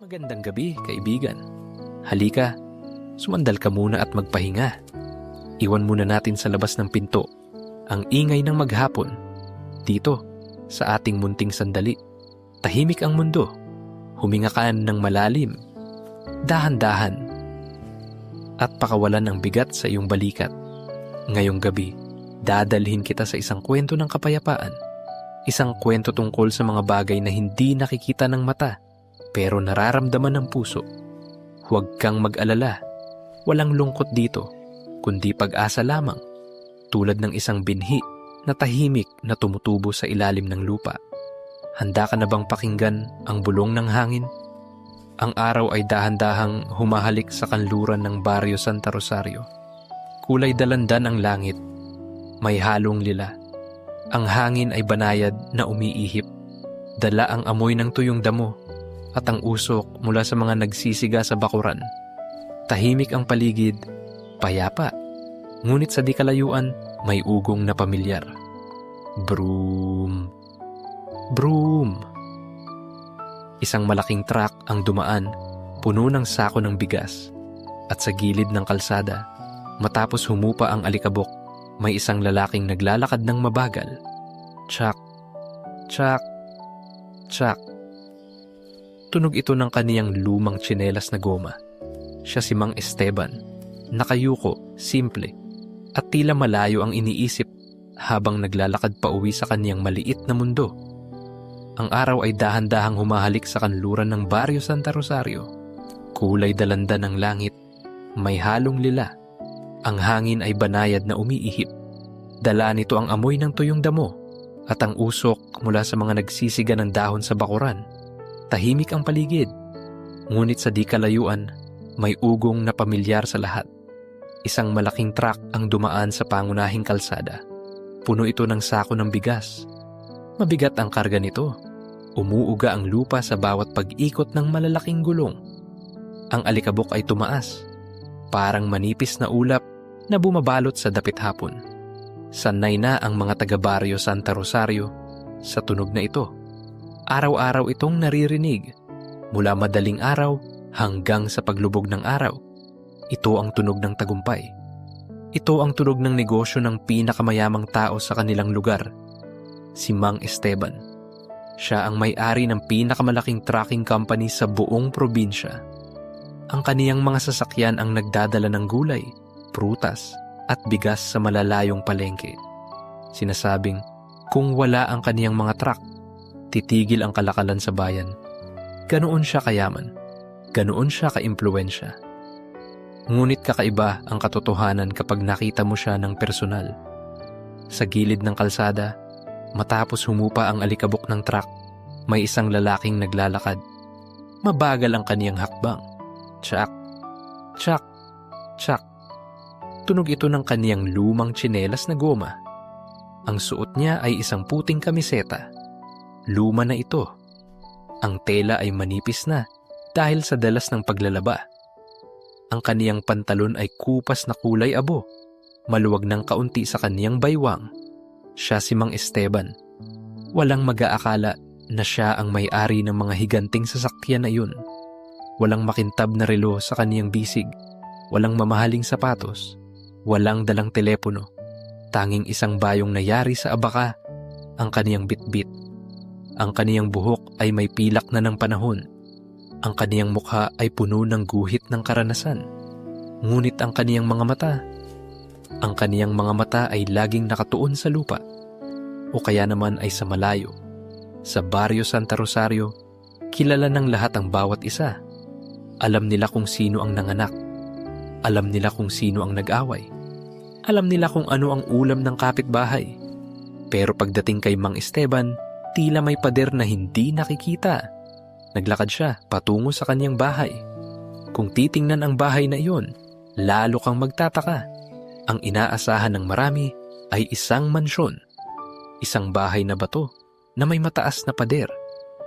Magandang gabi, kaibigan. Halika, sumandal ka muna at magpahinga. Iwan muna natin sa labas ng pinto ang ingay ng maghapon. Dito, sa ating munting sandali, tahimik ang mundo. Huminga ka ng malalim, dahan-dahan, at pakawalan ng bigat sa iyong balikat. Ngayong gabi, dadalhin kita sa isang kwento ng kapayapaan. Isang kwento tungkol sa mga bagay na hindi nakikita ng mata, pero nararamdaman ng puso. Huwag kang mag-alala. Walang lungkot dito, kundi pag-asa lamang. Tulad ng isang binhi na tahimik na tumutubo sa ilalim ng lupa. Handa ka na bang pakinggan ang bulong ng hangin? Ang araw ay dahan-dahang humahalik sa kanluran ng Barrio Santa Rosario. Kulay dalandan ang langit. May halong lila. Ang hangin ay banayad na umiihip. Dala ang amoy ng tuyong damo at ang usok mula sa mga nagsisiga sa bakuran. Tahimik ang paligid, payapa. Ngunit sa di kalayuan, may ugong na pamilyar. Broom. Broom. Isang malaking truck ang dumaan, puno ng sako ng bigas. At sa gilid ng kalsada, matapos humupa ang alikabok, may isang lalaking naglalakad ng mabagal. Tsak, tsak, tsak. Tunog ito ng kaniyang lumang tsinelas na goma. Siya si Mang Esteban, nakayuko, simple, at tila malayo ang iniisip habang naglalakad pa uwi sa kaniyang maliit na mundo. Ang araw ay dahan-dahang humahalik sa kanluran ng Barrio Santa Rosario. Kulay dalandan ng langit, may halong lila. Ang hangin ay banayad na umiihip. Dala nito ang amoy ng tuyong damo at ang usok mula sa mga nagsisiga ng dahon sa bakuran. Tahimik ang paligid, ngunit sa di kalayuan, may ugong na pamilyar sa lahat. Isang malaking truck ang dumaan sa pangunahing kalsada. Puno ito ng sako ng bigas. Mabigat ang karga nito. Umuuga ang lupa sa bawat pag-ikot ng malalaking gulong. Ang alikabok ay tumaas, parang manipis na ulap na bumabalot sa dapit hapon. Sanay na ang mga taga-Barrio Santa Rosario sa tunog na ito. Araw-araw itong naririnig, mula madaling araw hanggang sa paglubog ng araw. Ito ang tunog ng tagumpay. Ito ang tunog ng negosyo ng pinakamayamang tao sa kanilang lugar, si Mang Esteban. Siya ang may-ari ng pinakamalaking trucking company sa buong probinsya. Ang kaniyang mga sasakyan ang nagdadala ng gulay, prutas, at bigas sa malalayong palengke. Sinasabing, kung wala ang kaniyang mga truck, titigil ang kalakalan sa bayan. Ganoon siya kayaman. Ganoon siya kaimpluwensya. Ngunit kakaiba ang katotohanan kapag nakita mo siya ng personal. Sa gilid ng kalsada, matapos humupa ang alikabok ng truck, may isang lalaking naglalakad. Mabagal ang kaniyang hakbang. Tsak, tsak, tsak. Tunog ito ng kaniyang lumang tsinelas na goma. Ang suot niya ay isang puting kamiseta. Luma na ito. Ang tela ay manipis na dahil sa dalas ng paglalaba. Ang kaniyang pantalon ay kupas na kulay abo, maluwag ng kaunti sa kaniyang baywang. Siya si Mang Esteban. Walang mag-aakala na siya ang may-ari ng mga higanting sasakyan na yun. Walang makintab na relo sa kaniyang bisig. Walang mamahaling sapatos. Walang dalang telepono. Tanging isang bayong nayari sa abaka ang kaniyang bitbit. Ang kaniyang buhok ay may pilak na ng panahon. Ang kaniyang mukha ay puno ng guhit ng karanasan. Ngunit ang kaniyang mga mata ay laging nakatuon sa lupa. O kaya naman ay sa malayo. Sa Barrio Santa Rosario, kilala ng lahat ang bawat isa. Alam nila kung sino ang nanganak. Alam nila kung sino ang nag-away. Alam nila kung ano ang ulam ng kapitbahay. Pero pagdating kay Mang Esteban, tila may pader na hindi nakikita. Naglakad siya patungo sa kaniyang bahay. Kung titingnan ang bahay na iyon, lalo kang magtataka. Ang inaasahan ng marami ay isang mansyon. Isang bahay na bato na may mataas na pader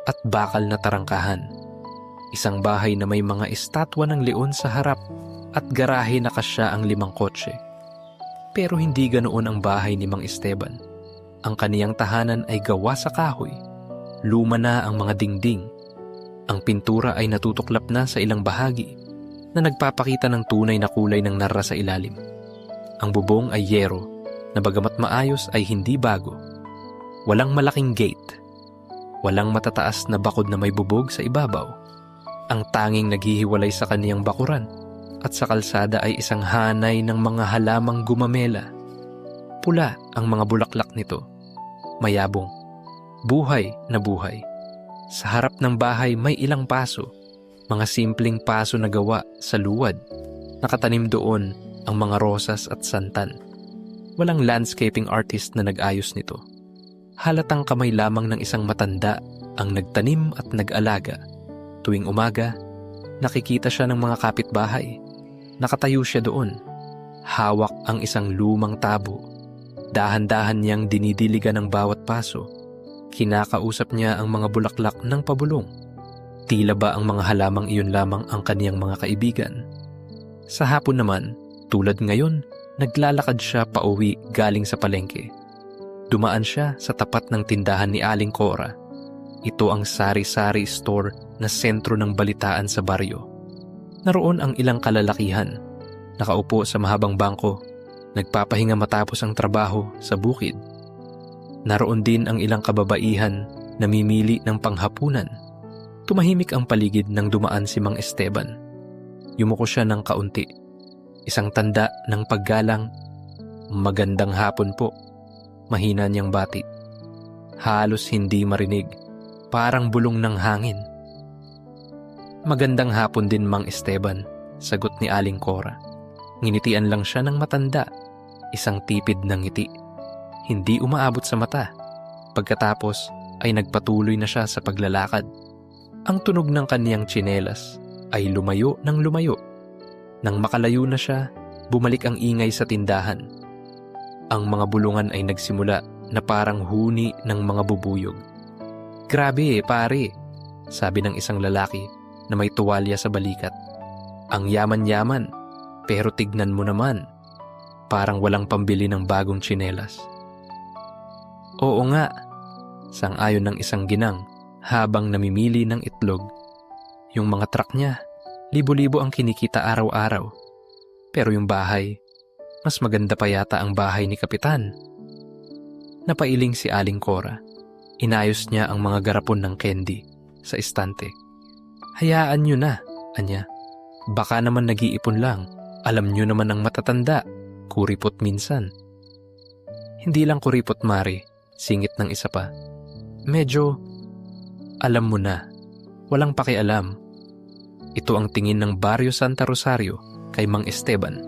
at bakal na tarangkahan. Isang bahay na may mga estatwa ng leon sa harap at garahe na kasya ang 5 kotse. Pero hindi ganoon ang bahay ni Mang Esteban. Ang kaniyang tahanan ay gawa sa kahoy. Luma na ang mga dingding. Ang pintura ay natutuklap na sa ilang bahagi na nagpapakita ng tunay na kulay ng narra sa ilalim. Ang bubong ay yero na bagamat maayos ay hindi bago. Walang malaking gate. Walang matataas na bakod na may bubog sa ibabaw. Ang tanging naghihiwalay sa kaniyang bakuran at sa kalsada ay isang hanay ng mga halamang gumamela. Pula ang mga bulaklak nito. Mayabong. Buhay na buhay. Sa harap ng bahay may ilang paso. Mga simpleng paso na gawa sa luwad. Nakatanim doon ang mga rosas at santan. Walang landscaping artist na nag-ayos nito. Halatang kamay lamang ng isang matanda ang nagtanim at nag-alaga. Tuwing umaga, nakikita siya ng mga kapitbahay. Nakatayo siya doon. Hawak ang isang lumang tabo. Dahan-dahan niyang dinidiligan ng bawat paso. Kinakausap niya ang mga bulaklak ng pabulong. Tila ba ang mga halamang iyon lamang ang kaniyang mga kaibigan? Sa hapon naman, tulad ngayon, naglalakad siya pauwi galing sa palengke. Dumaan siya sa tapat ng tindahan ni Aling Cora. Ito ang sari-sari store na sentro ng balitaan sa baryo. Naroon ang ilang kalalakihan, nakaupo sa mahabang bangko, nagpapahinga matapos ang trabaho sa bukid. Naroon din ang ilang kababaihan na namimili ng panghapunan. Tumahimik ang paligid nang dumaan si Mang Esteban. Yumuko siya ng kaunti. Isang tanda ng paggalang, "Magandang hapon po." Mahina niyang bati. Halos hindi marinig, parang bulong ng hangin. "Magandang hapon din, Mang Esteban," sagot ni Aling Cora. Nginitian lang siya ng matanda, isang tipid na ngiti. Hindi umaabot sa mata. Pagkatapos ay nagpatuloy na siya sa paglalakad. Ang tunog ng kaniyang tsinelas ay lumayo ng lumayo. Nang makalayo na siya, bumalik ang ingay sa tindahan. Ang mga bulungan ay nagsimula na parang huni ng mga bubuyog. "Grabe pare," sabi ng isang lalaki na may tuwalya sa balikat. "Ang yaman-yaman, pero tignan mo naman, parang walang pambili ng bagong tsinelas." "Oo nga," sang-ayon ng isang ginang habang namimili ng itlog. "Yung mga truck niya, libo-libo ang kinikita araw-araw. Pero yung bahay, mas maganda pa yata ang bahay ni Kapitan." Napailing si Aling Cora. Inayos niya ang mga garapon ng candy sa estante. "Hayaan niyo na," anya. "Baka naman nag-iipon lang. Alam niyo naman ang matatanda, kuripot minsan." "Hindi lang kuripot, Mari," singit ng isa pa. "Medyo, alam mo na, walang pakialam." Ito ang tingin ng Baryo Santa Rosario kay Mang Esteban,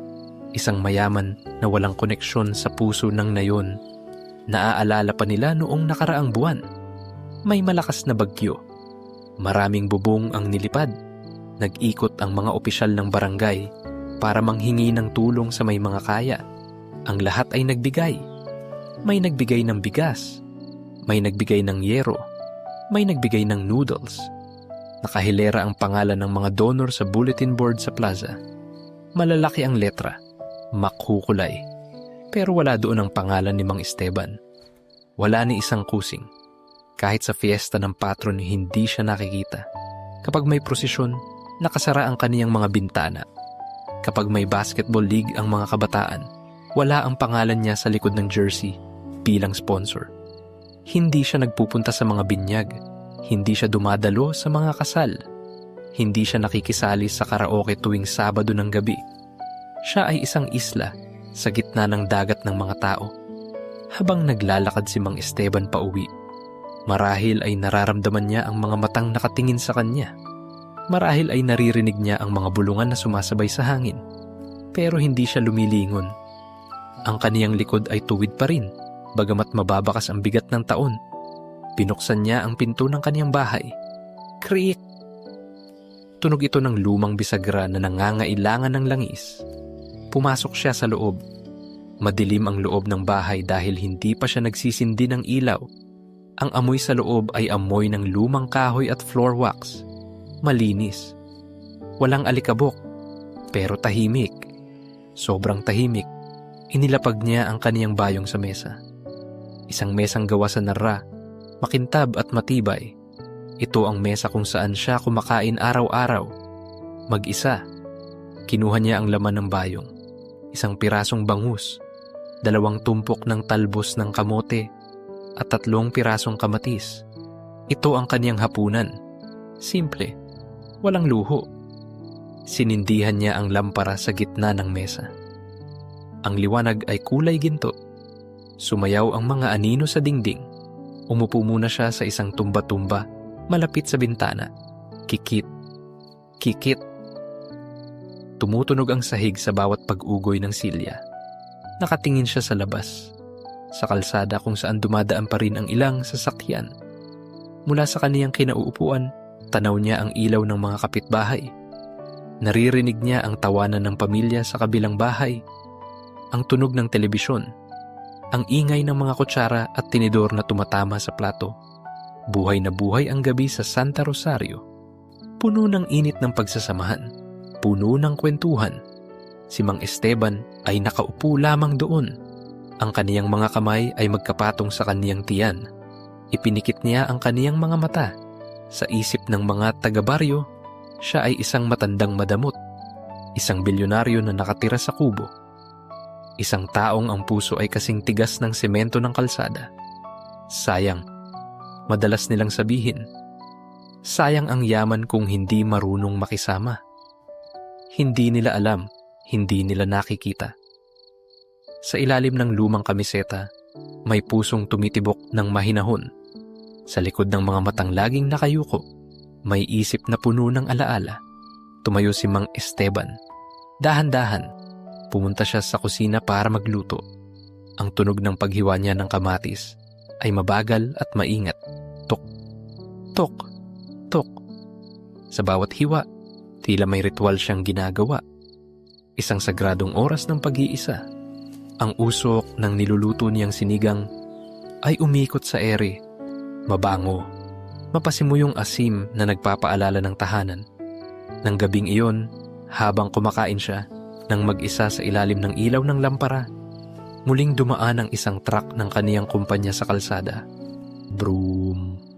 isang mayaman na walang koneksyon sa puso ng nayon. Naaalala pa nila noong nakaraang buwan. May malakas na bagyo. Maraming bubong ang nilipad. Nag-ikot ang mga opisyal ng barangay para manghingi ng tulong sa may mga kaya. Ang lahat ay nagbigay. May nagbigay ng bigas. May nagbigay ng yero. May nagbigay ng noodles. Nakahilera ang pangalan ng mga donor sa bulletin board sa plaza. Malalaki ang letra, makhukulay. Pero wala doon ang pangalan ni Mang Esteban. Wala ni isang kusing. Kahit sa fiesta ng patron hindi siya nakikita. Kapag may prosesyon, nakasara ang kaniyang mga bintana. Kapag may basketball league ang mga kabataan, wala ang pangalan niya sa likod ng jersey bilang sponsor. Hindi siya nagpupunta sa mga binyag. Hindi siya dumadalo sa mga kasal. Hindi siya nakikisali sa karaoke tuwing Sabado ng gabi. Siya ay isang isla sa gitna ng dagat ng mga tao. Habang naglalakad si Mang Esteban pauwi, marahil ay nararamdaman niya ang mga matang nakatingin sa kanya. Marahil ay naririnig niya ang mga bulungan na sumasabay sa hangin. Pero hindi siya lumilingon. Ang kaniyang likod ay tuwid pa rin, bagamat mababakas ang bigat ng taon. Binuksan niya ang pinto ng kaniyang bahay. Kriik! Tunog ito ng lumang bisagra na nangangailangan ng langis. Pumasok siya sa loob. Madilim ang loob ng bahay dahil hindi pa siya nagsisindi ng ilaw. Ang amoy sa loob ay amoy ng lumang kahoy at floor wax. Malinis. Walang alikabok, pero tahimik. Sobrang tahimik. Inilapag niya ang kaniyang bayong sa mesa. Isang mesang gawa sa narra, makintab at matibay. Ito ang mesa kung saan siya kumakain araw-araw. Mag-isa. Kinuha niya ang laman ng bayong. Isang pirasong bangus, 2 tumpok ng talbos ng kamote, at 3 pirasong kamatis. Ito ang kaniyang hapunan. Simple. Walang luho. Sinindihan niya ang lampara sa gitna ng mesa. Ang liwanag ay kulay ginto. Sumayaw ang mga anino sa dingding. Umupo muna siya sa isang tumba-tumba malapit sa bintana. Kikit. Kikit. Tumutunog ang sahig sa bawat pag-ugoy ng silya. Nakatingin siya sa labas, sa kalsada kung saan dumadaan pa rin ang ilang sasakyan. Mula sa kaniyang kinauupuan, tanaw niya ang ilaw ng mga kapitbahay. Naririnig niya ang tawanan ng pamilya sa kabilang bahay, ang tunog ng telebisyon, ang ingay ng mga kutsara at tinidor na tumatama sa plato. Buhay na buhay ang gabi sa Santa Rosario. Puno ng init ng pagsasamahan. Puno ng kwentuhan. Si Mang Esteban ay nakaupo lamang doon. Ang kaniyang mga kamay ay magkapatong sa kaniyang tiyan. Ipinikit niya ang kaniyang mga mata. Sa isip ng mga taga-baryo, siya ay isang matandang madamot. Isang bilyonaryo na nakatira sa kubo. Isang taong ang puso ay kasing tigas ng semento ng kalsada. Sayang. Madalas nilang sabihin, sayang ang yaman kung hindi marunong makisama. Hindi nila alam, hindi nila nakikita. Sa ilalim ng lumang kamiseta, may pusong tumitibok ng mahinahon. Sa likod ng mga matang laging nakayuko, may isip na puno ng alaala. Tumayo si Mang Esteban. Dahan-dahan, pumunta siya sa kusina para magluto. Ang tunog ng paghiwa niya ng kamatis ay mabagal at maingat. Tok, tok, tok. Sa bawat hiwa, tila may ritual siyang ginagawa. Isang sagradong oras ng pag-iisa. Ang usok ng niluluto niyang sinigang ay umikot sa ere. Mabango. Mapasimuyong asim na nagpapaalala ng tahanan. Nang gabing iyon, habang kumakain siya, nang mag-isa sa ilalim ng ilaw ng lampara, muling dumaan ang isang truck ng kaniyang kumpanya sa kalsada. Broom.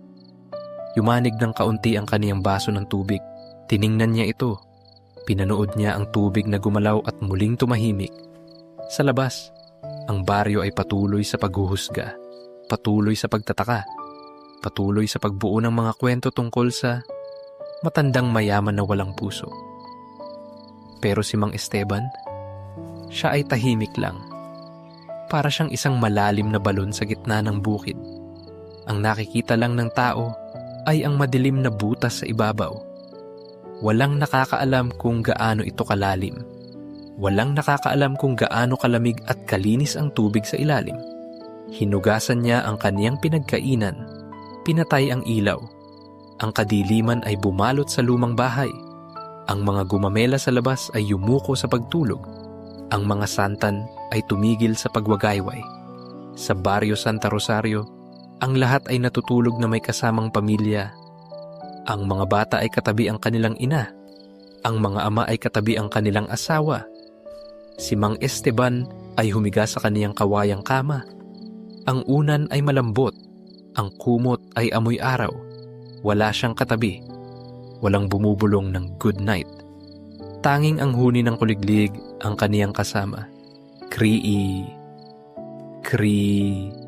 Yumanig ng kaunti ang kaniyang baso ng tubig. Tiningnan niya ito. Pinanood niya ang tubig na gumalaw at muling tumahimik. Sa labas, ang baryo ay patuloy sa paghuhusga, patuloy sa pagtataka, patuloy sa pagbuo ng mga kwento tungkol sa matandang mayaman na walang puso. Pero si Mang Esteban, siya ay tahimik lang. Para siyang isang malalim na balon sa gitna ng bukid. Ang nakikita lang ng tao ay ang madilim na butas sa ibabaw. Walang nakakaalam kung gaano ito kalalim. Walang nakakaalam kung gaano kalamig at kalinis ang tubig sa ilalim. Hinugasan niya ang kaniyang pinagkainan. Pinatay ang ilaw. Ang kadiliman ay bumalot sa lumang bahay. Ang mga gumamela sa labas ay yumuko sa pagtulog. Ang mga santan ay tumigil sa pagwagayway. Sa baryo Santa Rosario, ang lahat ay natutulog na may kasamang pamilya. Ang mga bata ay katabi ang kanilang ina. Ang mga ama ay katabi ang kanilang asawa. Si Mang Esteban ay humiga sa kaniyang kawayang kama. Ang unan ay malambot. Ang kumot ay amoy araw. Wala siyang katabi. Walang bumubulong ng good night. Tanging ang huni ng kuliglig ang kaniyang kasama. Krii. Krii.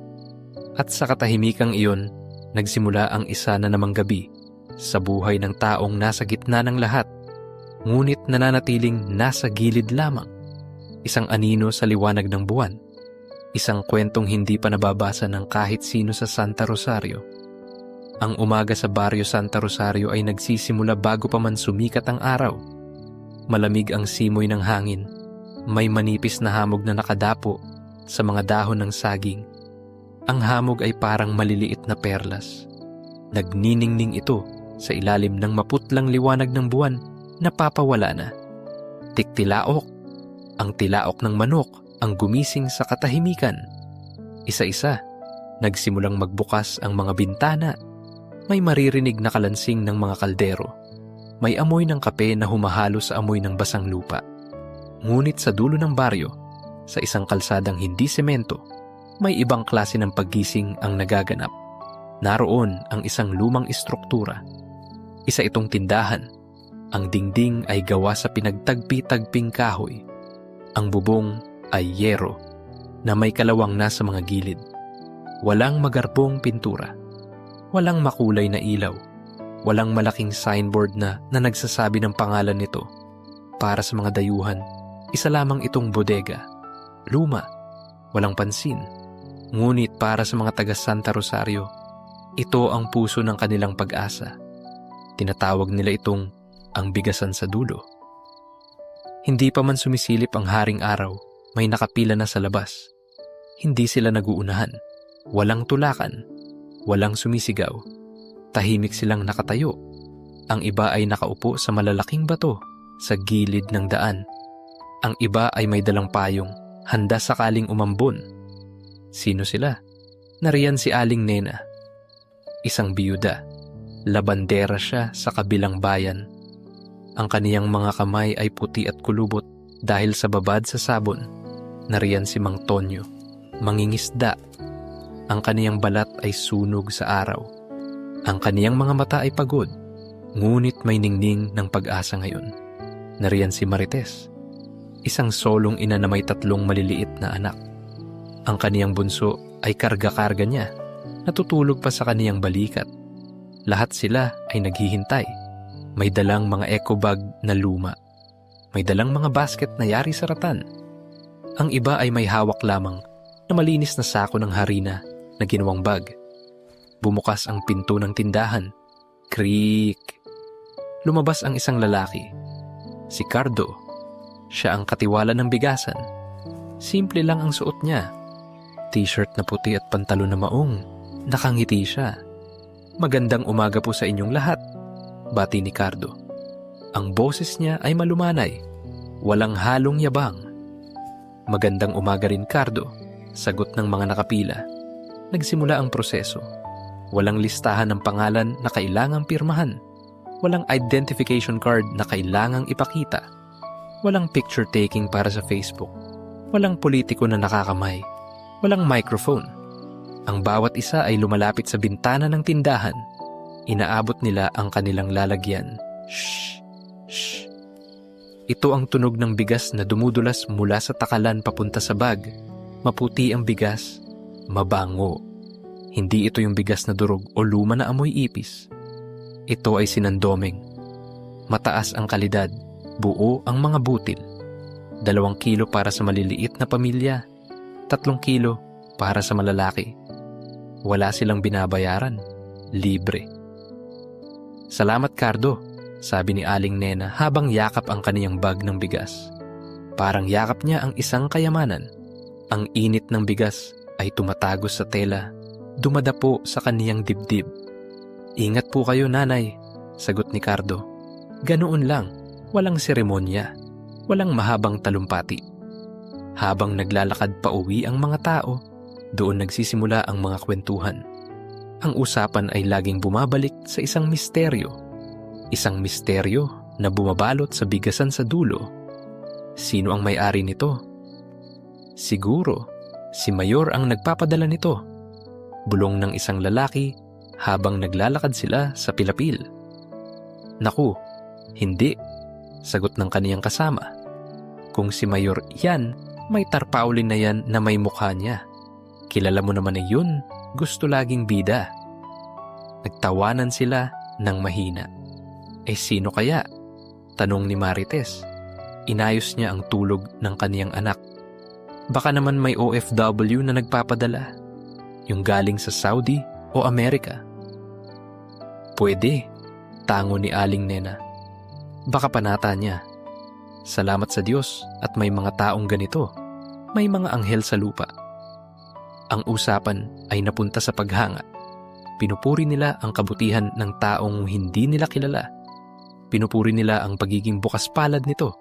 At sa katahimikang iyon, nagsimula ang isa na namang gabi sa buhay ng taong nasa gitna ng lahat, ngunit nananatiling nasa gilid lamang. Isang anino sa liwanag ng buwan. Isang kwentong hindi pa nababasa ng kahit sino sa Santa Rosario. Ang umaga sa baryo Santa Rosario ay nagsisimula bago pa man sumikat ang araw. Malamig ang simoy ng hangin. May manipis na hamog na nakadapo sa mga dahon ng saging. Ang hamog ay parang maliliit na perlas. Nagniningning ito sa ilalim ng maputlang liwanag ng buwan na papawala na. Tiktilaok, ang tilaok ng manok ang gumising sa katahimikan. Isa-isa, nagsimulang magbukas ang mga bintana. May maririnig na kalansing ng mga kaldero. May amoy ng kape na humahalo sa amoy ng basang lupa. Ngunit sa dulo ng baryo, sa isang kalsadang hindi semento, may ibang klase ng paggising ang nagaganap. Naroon ang isang lumang istruktura. Isa itong tindahan. Ang dingding ay gawa sa pinagtagpi-tagping kahoy. Ang bubong ay yero na may kalawang na sa mga gilid. Walang magarbong pintura. Walang makulay na ilaw. Walang malaking signboard na nagsasabi ng pangalan nito. Para sa mga dayuhan, isa lamang itong bodega. Luma. Walang pansin. Ngunit para sa mga taga Santa Rosario, ito ang puso ng kanilang pag-asa. Tinatawag nila itong ang bigasan sa dulo. Hindi pa man sumisilip ang haring araw, may nakapila na sa labas. Hindi sila naguunahan. Walang tulakan. Walang sumisigaw. Tahimik silang nakatayo. Ang iba ay nakaupo sa malalaking bato sa gilid ng daan. Ang iba ay may dalang payong, handa sakaling umambon. Sino sila? Nariyan si Aling Nena. Isang biyuda. Labandera siya sa kabilang bayan. Ang kaniyang mga kamay ay puti at kulubot dahil sa babad sa sabon. Nariyan si Mang Tonyo, mangingisda. Ang kaniyang balat ay sunog sa araw. Ang kaniyang mga mata ay pagod, ngunit may ningning ng pag-asa ngayon. Nariyan si Marites, isang solong ina na may 3 maliliit na anak. Ang kaniyang bunso ay karga-karga niya, natutulog pa sa kaniyang balikat. Lahat sila ay naghihintay. May dalang mga eco bag na luma. May dalang mga basket na yari sa ratan. Ang iba ay may hawak lamang na malinis na sako ng harina na ginawang bag. Bumukas ang pinto ng tindahan. Creak! Lumabas ang isang lalaki. Si Cardo. Siya ang katiwala ng bigasan. Simple lang ang suot niya. T-shirt na puti at pantalon na maong. Nakangiti siya. Magandang umaga po sa inyong lahat. Bati ni Cardo. Ang boses niya ay malumanay. Walang halong yabang. Magandang umaga rin, Cardo. Sagot ng mga nakapila. Nagsimula ang proseso. Walang listahan ng pangalan na kailangang pirmahan. Walang identification card na kailangang ipakita. Walang picture taking para sa Facebook. Walang politiko na nakakamay. Walang microphone. Ang bawat isa ay lumalapit sa bintana ng tindahan. Inaabot nila ang kanilang lalagyan. Shh! Shh! Ito ang tunog ng bigas na dumudulas mula sa takalan papunta sa bag. Maputi ang bigas, mabango. Hindi ito yung bigas na durog o luma na amoy ipis. Ito ay sinandoming. Mataas ang kalidad, buo ang mga butil. 2 kilo para sa maliliit na pamilya, 3 kilo para sa malalaki. Wala silang binabayaran, libre. Salamat, Cardo, sabi ni Aling Nena habang yakap ang kaniyang bag ng bigas. Parang yakap niya ang isang kayamanan. Ang init ng bigas ay tumatagos sa tela, dumadapo sa kaniyang dibdib. Ingat po kayo, nanay, sagot ni Cardo. Ganoon lang, walang seremonya, walang mahabang talumpati. Habang naglalakad pa uwi ang mga tao, doon nagsisimula ang mga kwentuhan. Ang usapan ay laging bumabalik sa isang misteryo. Isang misteryo na bumabalot sa bigasan sa dulo. Sino ang may-ari nito? Siguro, si Mayor ang nagpapadala nito. Bulong ng isang lalaki habang naglalakad sila sa pilapil. Naku, hindi, sagot ng kaniyang kasama. Kung si Mayor yan, may tarpaulin na yan na may mukha niya. Kilala mo naman na yun, gusto laging bida. Nagtawanan sila ng mahina. Eh sino kaya? Tanong ni Marites. Inayos niya ang tulog ng kaniyang anak. Baka naman may OFW na nagpapadala. Yung galing sa Saudi o Amerika. Pwede, tango ni Aling Nena. Baka panata niya. Salamat sa Diyos at may mga taong ganito. May mga anghel sa lupa. Ang usapan ay napunta sa paghanga. Pinupuri nila ang kabutihan ng taong hindi nila kilala. Pinupuri nila ang pagiging bukas palad nito,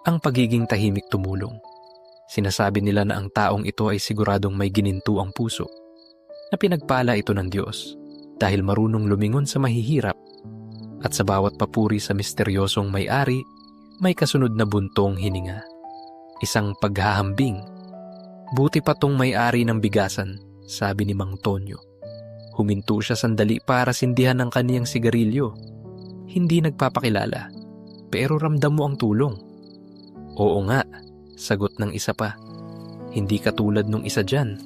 ang pagiging tahimik tumulong. Sinasabi nila na ang taong ito ay siguradong may gininto ang puso, na pinagpala ito ng Diyos dahil marunong lumingon sa mahihirap, at sa bawat papuri sa misteryosong may-ari, may kasunod na buntong hininga. Isang paghahambing. Buti pa tong may-ari ng bigasan, sabi ni Mang Tonyo. Huminto siya sandali para sindihan ang kaniyang sigarilyo. Hindi nagpapakilala, pero ramdam mo ang tulong. Oo nga, sagot ng isa pa. Hindi katulad nung isa dyan.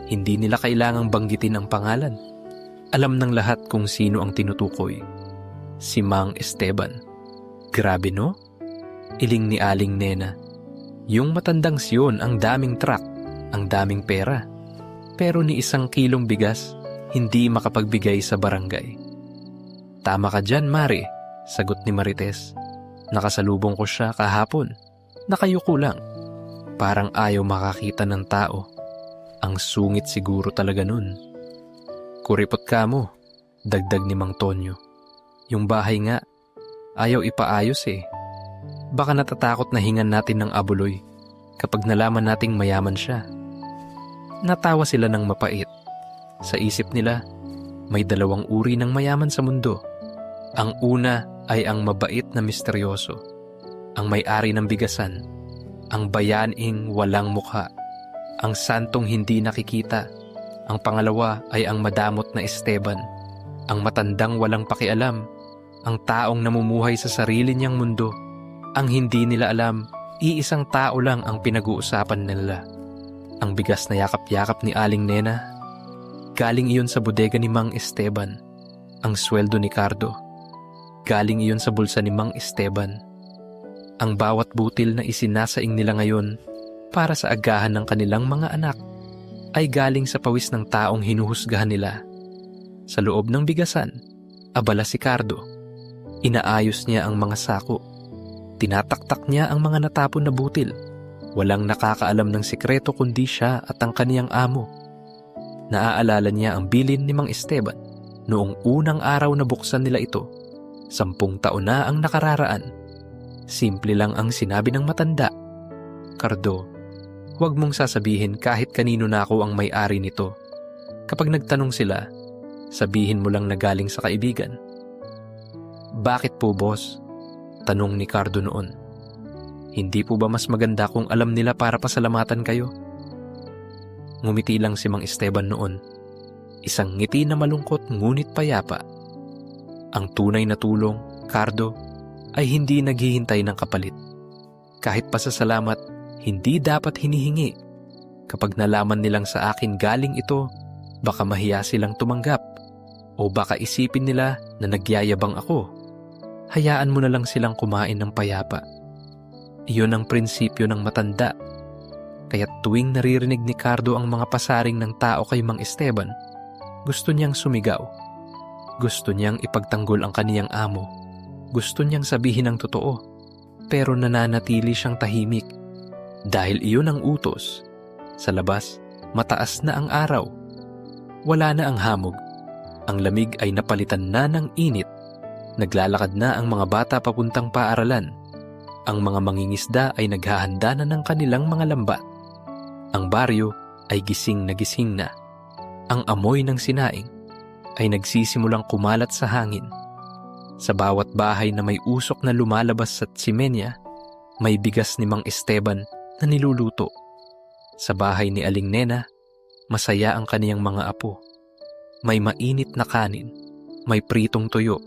Hindi nila kailangang banggitin ang pangalan. Alam ng lahat kung sino ang tinutukoy. Si Mang Esteban. Grabe no? Iling ni Aling Nena. Yung matandang siyon ang daming truck, ang daming pera. Pero ni isang kilong bigas, hindi makapagbigay sa barangay. Tama ka dyan, Mari, sagot ni Marites. Nakasalubong ko siya kahapon. Nakayuko lang. Parang ayaw makakita ng tao. Ang sungit siguro talaga nun. Kuripot ka mo, dagdag ni Mang Tonyo. Yung bahay nga, ayaw ipaayos eh. Baka natatakot na hingan natin ng abuloy kapag nalaman nating mayaman siya. Natawa sila ng mapait. Sa isip nila, may dalawang uri ng mayaman sa mundo. Ang una ay ang mabait na misteryoso, ang may-ari ng bigasan, ang bayaning walang mukha, ang santong hindi nakikita. Ang pangalawa ay ang madamot na Esteban, ang matandang walang pakialam, ang taong namumuhay sa sarili niyang mundo. Ang hindi nila alam, iisang tao lang ang pinag-uusapan nila. Ang bigas na yakap-yakap ni Aling Nena, galing iyon sa bodega ni Mang Esteban. Ang sweldo ni Cardo, galing iyon sa bulsa ni Mang Esteban. Ang bawat butil na isinasaing nila ngayon para sa agahan ng kanilang mga anak ay galing sa pawis ng taong hinuhusgahan nila. Sa loob ng bigasan, abala si Cardo. Inaayos niya ang mga sako. Tinataktak niya ang mga natapon na butil. Walang nakakaalam ng sikreto kundi siya at ang kaniyang amo. Naaalala niya ang bilin ni Mang Esteban noong unang araw na buksan nila ito. 10 taon na ang nakararaan. Simple lang ang sinabi ng matanda. Cardo, huwag mong sasabihin kahit kanino na ako ang may-ari nito. Kapag nagtanong sila, sabihin mo lang na galing sa kaibigan. Bakit po, boss? Tanong ni Cardo noon. Hindi po ba mas maganda kung alam nila para pasalamatan kayo? Ngumiti lang si Mang Esteban noon. Isang ngiti na malungkot ngunit payapa. Ang tunay na tulong, Cardo, ay hindi naghihintay ng kapalit. Kahit pasasalamat, hindi dapat hinihingi. Kapag nalaman nilang sa akin galing ito, baka mahiya silang tumanggap o baka isipin nila na nagyayabang ako. Hayaan mo na lang silang kumain ng payapa. Iyon ang prinsipyo ng matanda. Kaya't tuwing naririnig ni Cardo ang mga pasaring ng tao kay Mang Esteban, gusto niyang sumigaw. Gusto niyang ipagtanggol ang kaniyang amo. Gusto niyang sabihin ang totoo. Pero nananatili siyang tahimik. Dahil iyon ang utos. Sa labas, mataas na ang araw. Wala na ang hamog. Ang lamig ay napalitan na ng init. Naglalakad na ang mga bata papuntang paaralan. Ang mga mangingisda ay naghahanda na ng kanilang mga lambat. Ang baryo ay gising na. Ang amoy ng sinaing ay nagsisimulang kumalat sa hangin. Sa bawat bahay na may usok na lumalabas sa tsimenya, may bigas ni Mang Esteban na niluluto. Sa bahay ni Aling Nena, masaya ang kaniyang mga apo. May mainit na kanin, may pritong tuyo.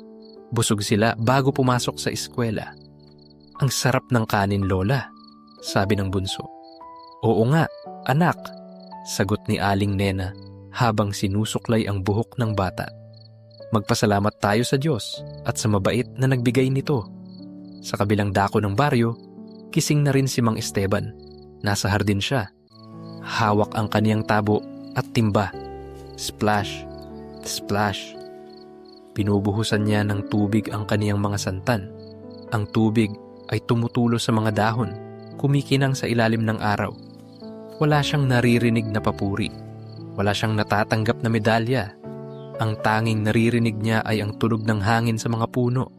Busog sila bago pumasok sa eskwela. Ang sarap ng kanin, Lola, sabi ng bunso. Oo nga, anak, sagot ni Aling Nena habang sinusuklay ang buhok ng bata. Magpasalamat tayo sa Diyos at sa mabait na nagbigay nito. Sa kabilang dako ng baryo, kising na rin si Mang Esteban. Nasa hardin siya. Hawak ang kaniyang tabo at timba. Splash, splash. Pinubuhusan niya ng tubig ang kaniyang mga santan. Ang tubig ay tumutulo sa mga dahon, kumikinang sa ilalim ng araw. Wala siyang naririnig na papuri. Wala siyang natatanggap na medalya. Ang tanging naririnig niya ay ang tunog ng hangin sa mga puno.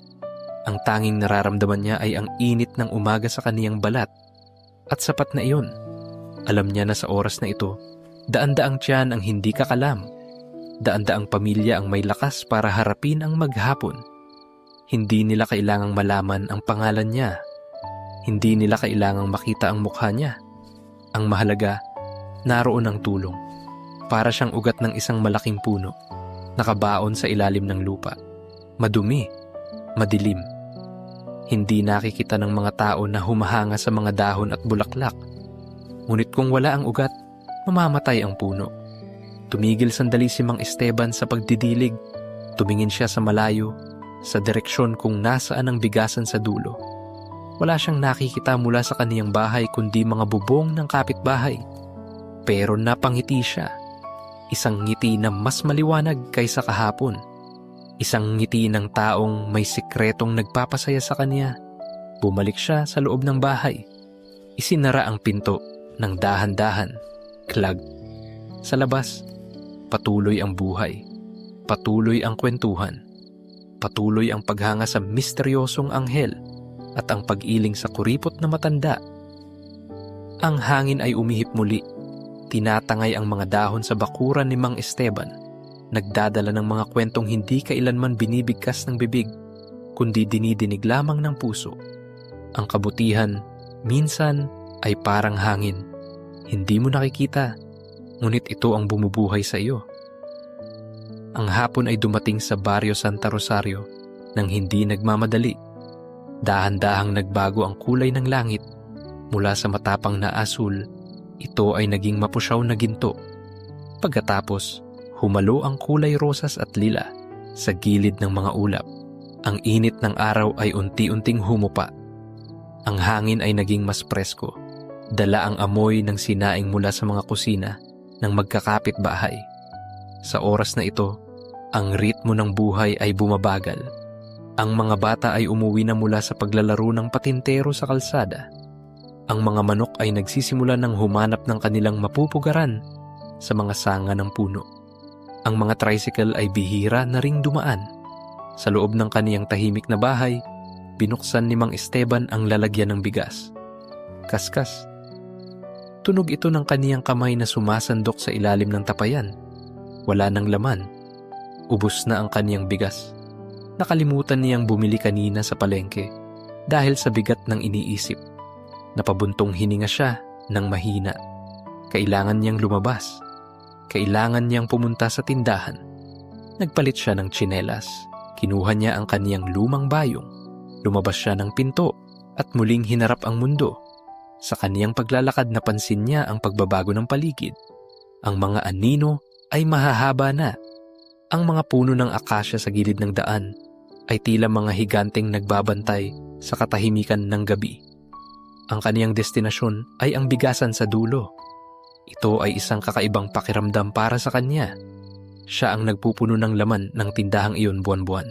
Ang tanging nararamdaman niya ay ang init ng umaga sa kaniyang balat. At sapat na iyon. Alam niya na sa oras na ito, daan-daang tiyan ang hindi kakalam. Daan-daang pamilya ang may lakas para harapin ang maghapon. Hindi nila kailangang malaman ang pangalan niya. Hindi nila kailangang makita ang mukha niya. Ang mahalaga, naroon ang tulong. Para siyang ugat ng isang malaking puno. nakabaon sa ilalim ng lupa. Madumi, madilim. Hindi nakikita ng mga tao na humahanga sa mga dahon at bulaklak. Ngunit kung wala ang ugat, mamamatay ang puno. Tumigil sandali si Mang Esteban sa pagdidilig. Tumingin siya sa malayo, sa direksyon kung nasaan ang bigasan sa dulo. Wala siyang nakikita mula sa kaniyang bahay kundi mga bubong ng kapitbahay. Pero napangiti siya. Isang ngiti na mas maliwanag kaysa kahapon. Isang ngiti ng taong may sikretong nagpapasaya sa kanya. Bumalik siya sa loob ng bahay. Isinara ang pinto ng dahan-dahan. Klag. Sa labas, patuloy ang buhay. Patuloy ang kwentuhan. Patuloy ang paghanga sa misteryosong anghel at ang pag-iling sa kuripot na matanda. Ang hangin ay umihip muli. Tinatangay ang mga dahon sa bakuran ni Mang Esteban. Nagdadala ng mga kwentong hindi kailanman binibigkas ng bibig, kundi dinidinig lamang ng puso. Ang kabutihan, minsan, ay parang hangin. Hindi mo nakikita, ngunit ito ang bumubuhay sa iyo. Ang hapon ay dumating sa Barrio Santa Rosario nang hindi nagmamadali. Dahan-dahang nagbago ang kulay ng langit. Mula sa matapang na asul, ito ay naging mapusyaw na ginto. Pagkatapos, humalo ang kulay rosas at lila sa gilid ng mga ulap. Ang init ng araw ay unti-unting humupa. Ang hangin ay naging mas presko. Dala ang amoy ng sinaing mula sa mga kusina ng magkakapit bahay. Sa oras na ito, ang ritmo ng buhay ay bumabagal. Ang mga bata ay umuwi na mula sa paglalaro ng patintero sa kalsada. Ang mga manok ay nagsisimula ng humanap ng kanilang mapupugaran sa mga sanga ng puno. Ang mga tricycle ay bihira na ring dumaan. Sa loob ng kaniyang tahimik na bahay, binuksan ni Mang Esteban ang lalagyan ng bigas. Kaskas. Tunog ito ng kaniyang kamay na sumasandok sa ilalim ng tapayan. Wala nang laman. Ubos na ang kaniyang bigas. Nakalimutan niyang bumili kanina sa palengke dahil sa bigat ng iniisip. Napabuntong hininga siya ng mahina. Kailangan niyang lumabas. Kailangan niyang pumunta sa tindahan. Nagpalit siya ng tsinelas. Kinuha niya ang kaniyang lumang bayong. Lumabas siya ng pinto at muling hinarap ang mundo. Sa kaniyang paglalakad napansin niya ang pagbabago ng paligid. Ang mga anino ay mahahaba na. Ang mga puno ng akasya sa gilid ng daan ay tila mga higanteng nagbabantay sa katahimikan ng gabi. Ang kaniyang destinasyon ay ang bigasan sa dulo. Ito ay isang kakaibang pakiramdam para sa kanya. Siya ang nagpupuno ng laman ng tindahang iyon buwan-buwan.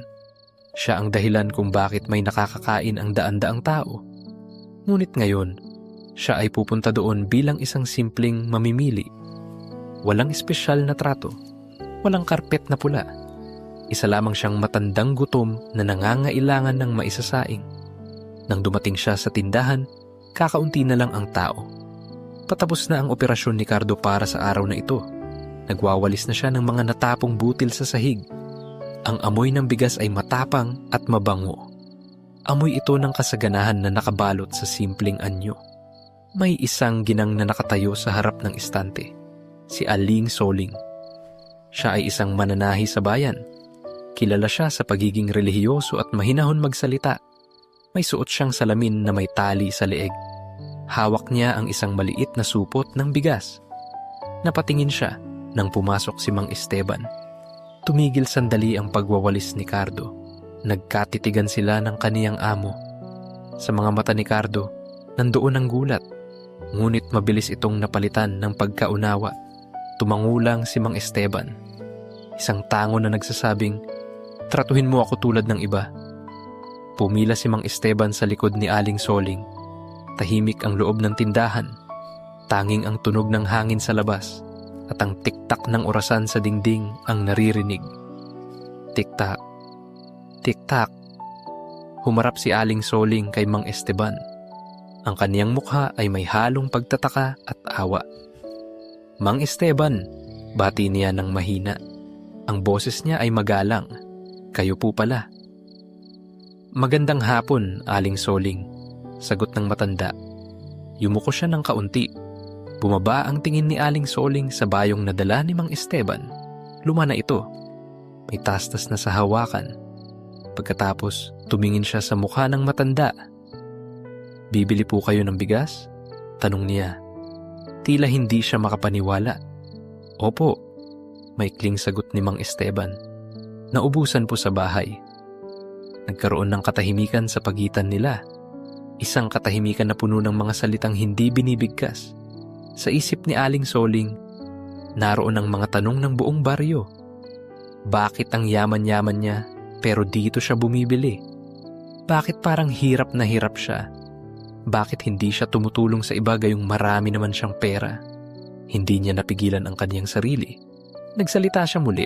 Siya ang dahilan kung bakit may nakakakain ang daan-daang tao. Ngunit ngayon, siya ay pupunta doon bilang isang simpleng mamimili. Walang espesyal na trato. Walang karpet na pula. Isa lamang siyang matandang gutom na nangangailangan ng maisasaing. Nang dumating siya sa tindahan, kakaunti na lang ang tao. Patapos na ang operasyon ni Cardo para sa araw na ito. Nagwawalis na siya ng mga natapong butil sa sahig. Ang amoy ng bigas ay matapang at mabango. Amoy ito ng kasaganahan na nakabalot sa simpleng anyo. May isang ginang na nakatayo sa harap ng istante, si Aling Soling. Siya ay isang mananahi sa bayan. Kilala siya sa pagiging relihiyoso at mahinahon magsalita. May suot siyang salamin na may tali sa leeg. Hawak niya ang isang maliit na supot ng bigas. Napatingin siya nang pumasok si Mang Esteban. Tumigil sandali ang pagwawalis ni Cardo. Nagkatitigan sila ng kaniyang amo. Sa mga mata ni Cardo, nandoon ang gulat. Ngunit mabilis itong napalitan ng pagkaunawa. Tumangulang si Mang Esteban. Isang tango na nagsasabing, "Tratuhin mo ako tulad ng iba." Pumila si Mang Esteban sa likod ni Aling Soling. Tahimik ang loob ng tindahan. Tanging ang tunog ng hangin sa labas at ang tiktak ng orasan sa dingding ang naririnig. Tiktak, tiktak. Humarap si Aling Soling kay Mang Esteban. Ang kaniyang mukha ay may halong pagtataka at awa. "Mang Esteban," bati niya ng mahina. Ang boses niya ay magalang. "Kayo po pala." "Magandang hapon, Aling Soling," sagot ng matanda. Yumuko siya ng kaunti. Bumaba ang tingin ni Aling Soling sa bayong nadala ni Mang Esteban. Luma na ito. may tastas na sa hawakan. Pagkatapos, tumingin siya sa mukha ng matanda. "Bibili po kayo ng bigas?" tanong niya. Tila hindi siya makapaniwala. "Opo," maikling sagot ni Mang Esteban. "Naubusan po sa bahay." Nagkaroon ng katahimikan sa pagitan nila. Isang katahimikan na puno ng mga salitang hindi binibigkas. Sa isip ni Aling Soling, naroon ang mga tanong ng buong baryo. Bakit ang yaman-yaman niya pero dito siya bumibili? Bakit parang hirap na hirap siya? Bakit hindi siya tumutulong sa iba gayong marami naman siyang pera? Hindi niya napigilan ang kaniyang sarili. Nagsalita siya muli.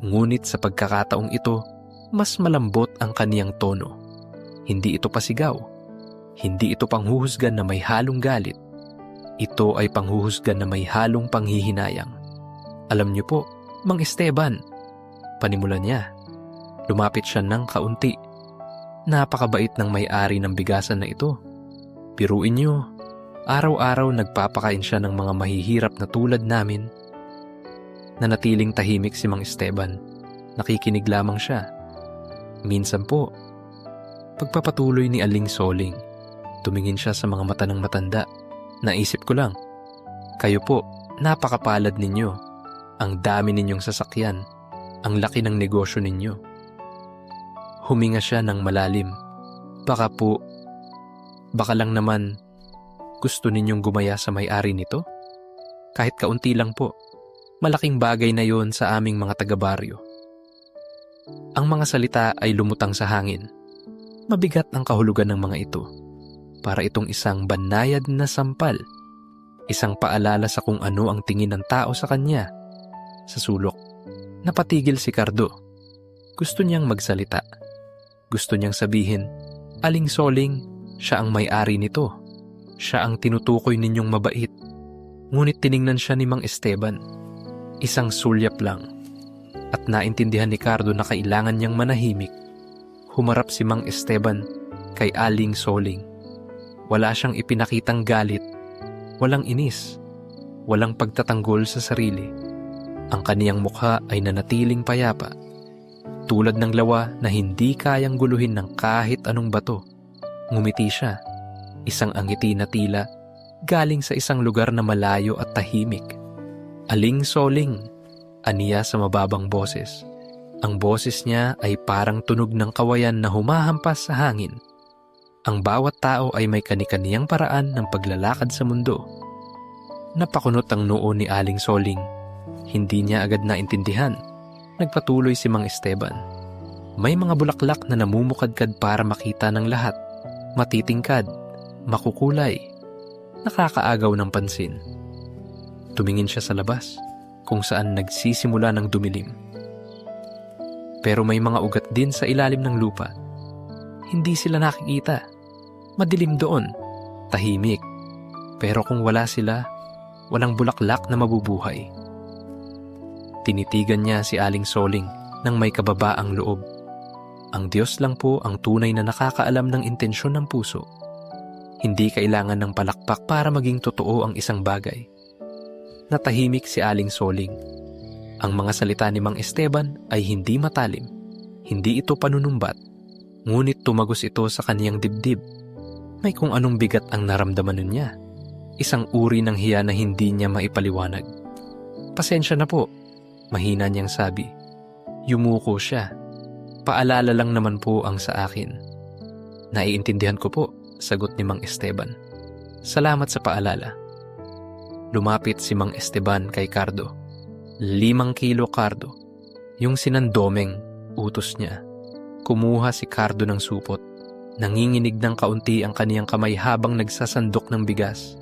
Ngunit sa pagkakataong ito, mas malambot ang kaniyang tono. Hindi ito pasigaw. Hindi ito panghuhusgan na may halong galit. Ito ay panghuhusgan na may halong panghihinayang. "Alam niyo po, Mang Esteban," panimula niya. Lumapit siya ng kaunti. Napakabait ng may-ari ng bigasan na ito. Biruin niyo, araw-araw nagpapakain siya ng mga mahihirap na tulad namin. Nanatiling tahimik si Mang Esteban. Nakikinig lamang siya. Minsan po, pagpapatuloy ni Aling Soling, tumingin siya sa mga mata ng matanda. "Naisip ko lang, kayo po, napakapalad ninyo. Ang dami ninyong sasakyan. Ang laki ng negosyo ninyo." Huminga siya ng malalim. Baka lang naman gusto ninyong gumaya sa may-ari nito? Kahit kaunti lang po. Malaking bagay na yon sa aming mga taga-baryo. Ang mga salita ay lumutang sa hangin. Mabigat ang kahulugan ng mga ito. Para itong isang banayad na sampal. Isang paalala sa kung ano ang tingin ng tao sa kanya. Sa sulok, napatigil si Cardo. Gusto niyang magsalita. Gusto niyang sabihin, "Aling Soling, siya ang may-ari nito. Siya ang tinutukoy ninyong mabait." Ngunit tiningnan siya ni Mang Esteban. Isang sulyap lang. At naintindihan ni Cardo na kailangan niyang manahimik. Humarap si Mang Esteban kay Aling Soling. Wala siyang ipinakitang galit. Walang inis. Walang pagtatanggol sa sarili. Ang kaniyang mukha ay nanatiling payapa. Tulad ng lawa na hindi kayang guluhin ng kahit anong bato. Ngumiti siya. Isang angiti na tila galing sa isang lugar na malayo at tahimik. "Aling Soling," aniya sa mababang boses. Ang boses niya ay parang tunog ng kawayan na humahampas sa hangin. Ang bawat tao ay may kani-kaniyang paraan ng paglalakad sa mundo. Napakunot ang noo ni Aling Soling. Hindi niya agad naintindihan. Nagpatuloy si Mang Esteban. "May mga bulaklak na namumukadkad para makita ng lahat. Matitingkad, makukulay, nakakaagaw ng pansin." Tumingin siya sa labas, kung saan nagsisimula ng dumilim. Pero may mga ugat din sa ilalim ng lupa. Hindi sila nakikita. Madilim doon, tahimik. Pero kung wala sila, walang bulaklak na mabubuhay. Tinitigan niya si Aling Soling nang may kababaang loob. Ang Diyos lang po ang tunay na nakakaalam ng intensyon ng puso. Hindi kailangan ng palakpak para maging totoo ang isang bagay. Natahimik si Aling Soling. Ang mga salita ni Mang Esteban ay hindi matalim. Hindi ito panunumbat. Ngunit tumagos ito sa kaniyang dibdib. May kung anong bigat ang naramdaman niya. Isang uri ng hiya na hindi niya maipaliwanag. "Pasensya na po," mahina niyang sabi. Yumuko siya. "Paalala lang naman po ang sa akin." "Naiintindihan ko po," sagot ni Mang Esteban. "Salamat sa paalala." Lumapit si Mang Esteban kay Cardo. 5 kilo, Cardo. Yung sinandomeng, utos niya. Kumuha si Cardo ng supot. Nanginginig ng kaunti ang kaniyang kamay habang nagsasandok ng bigas.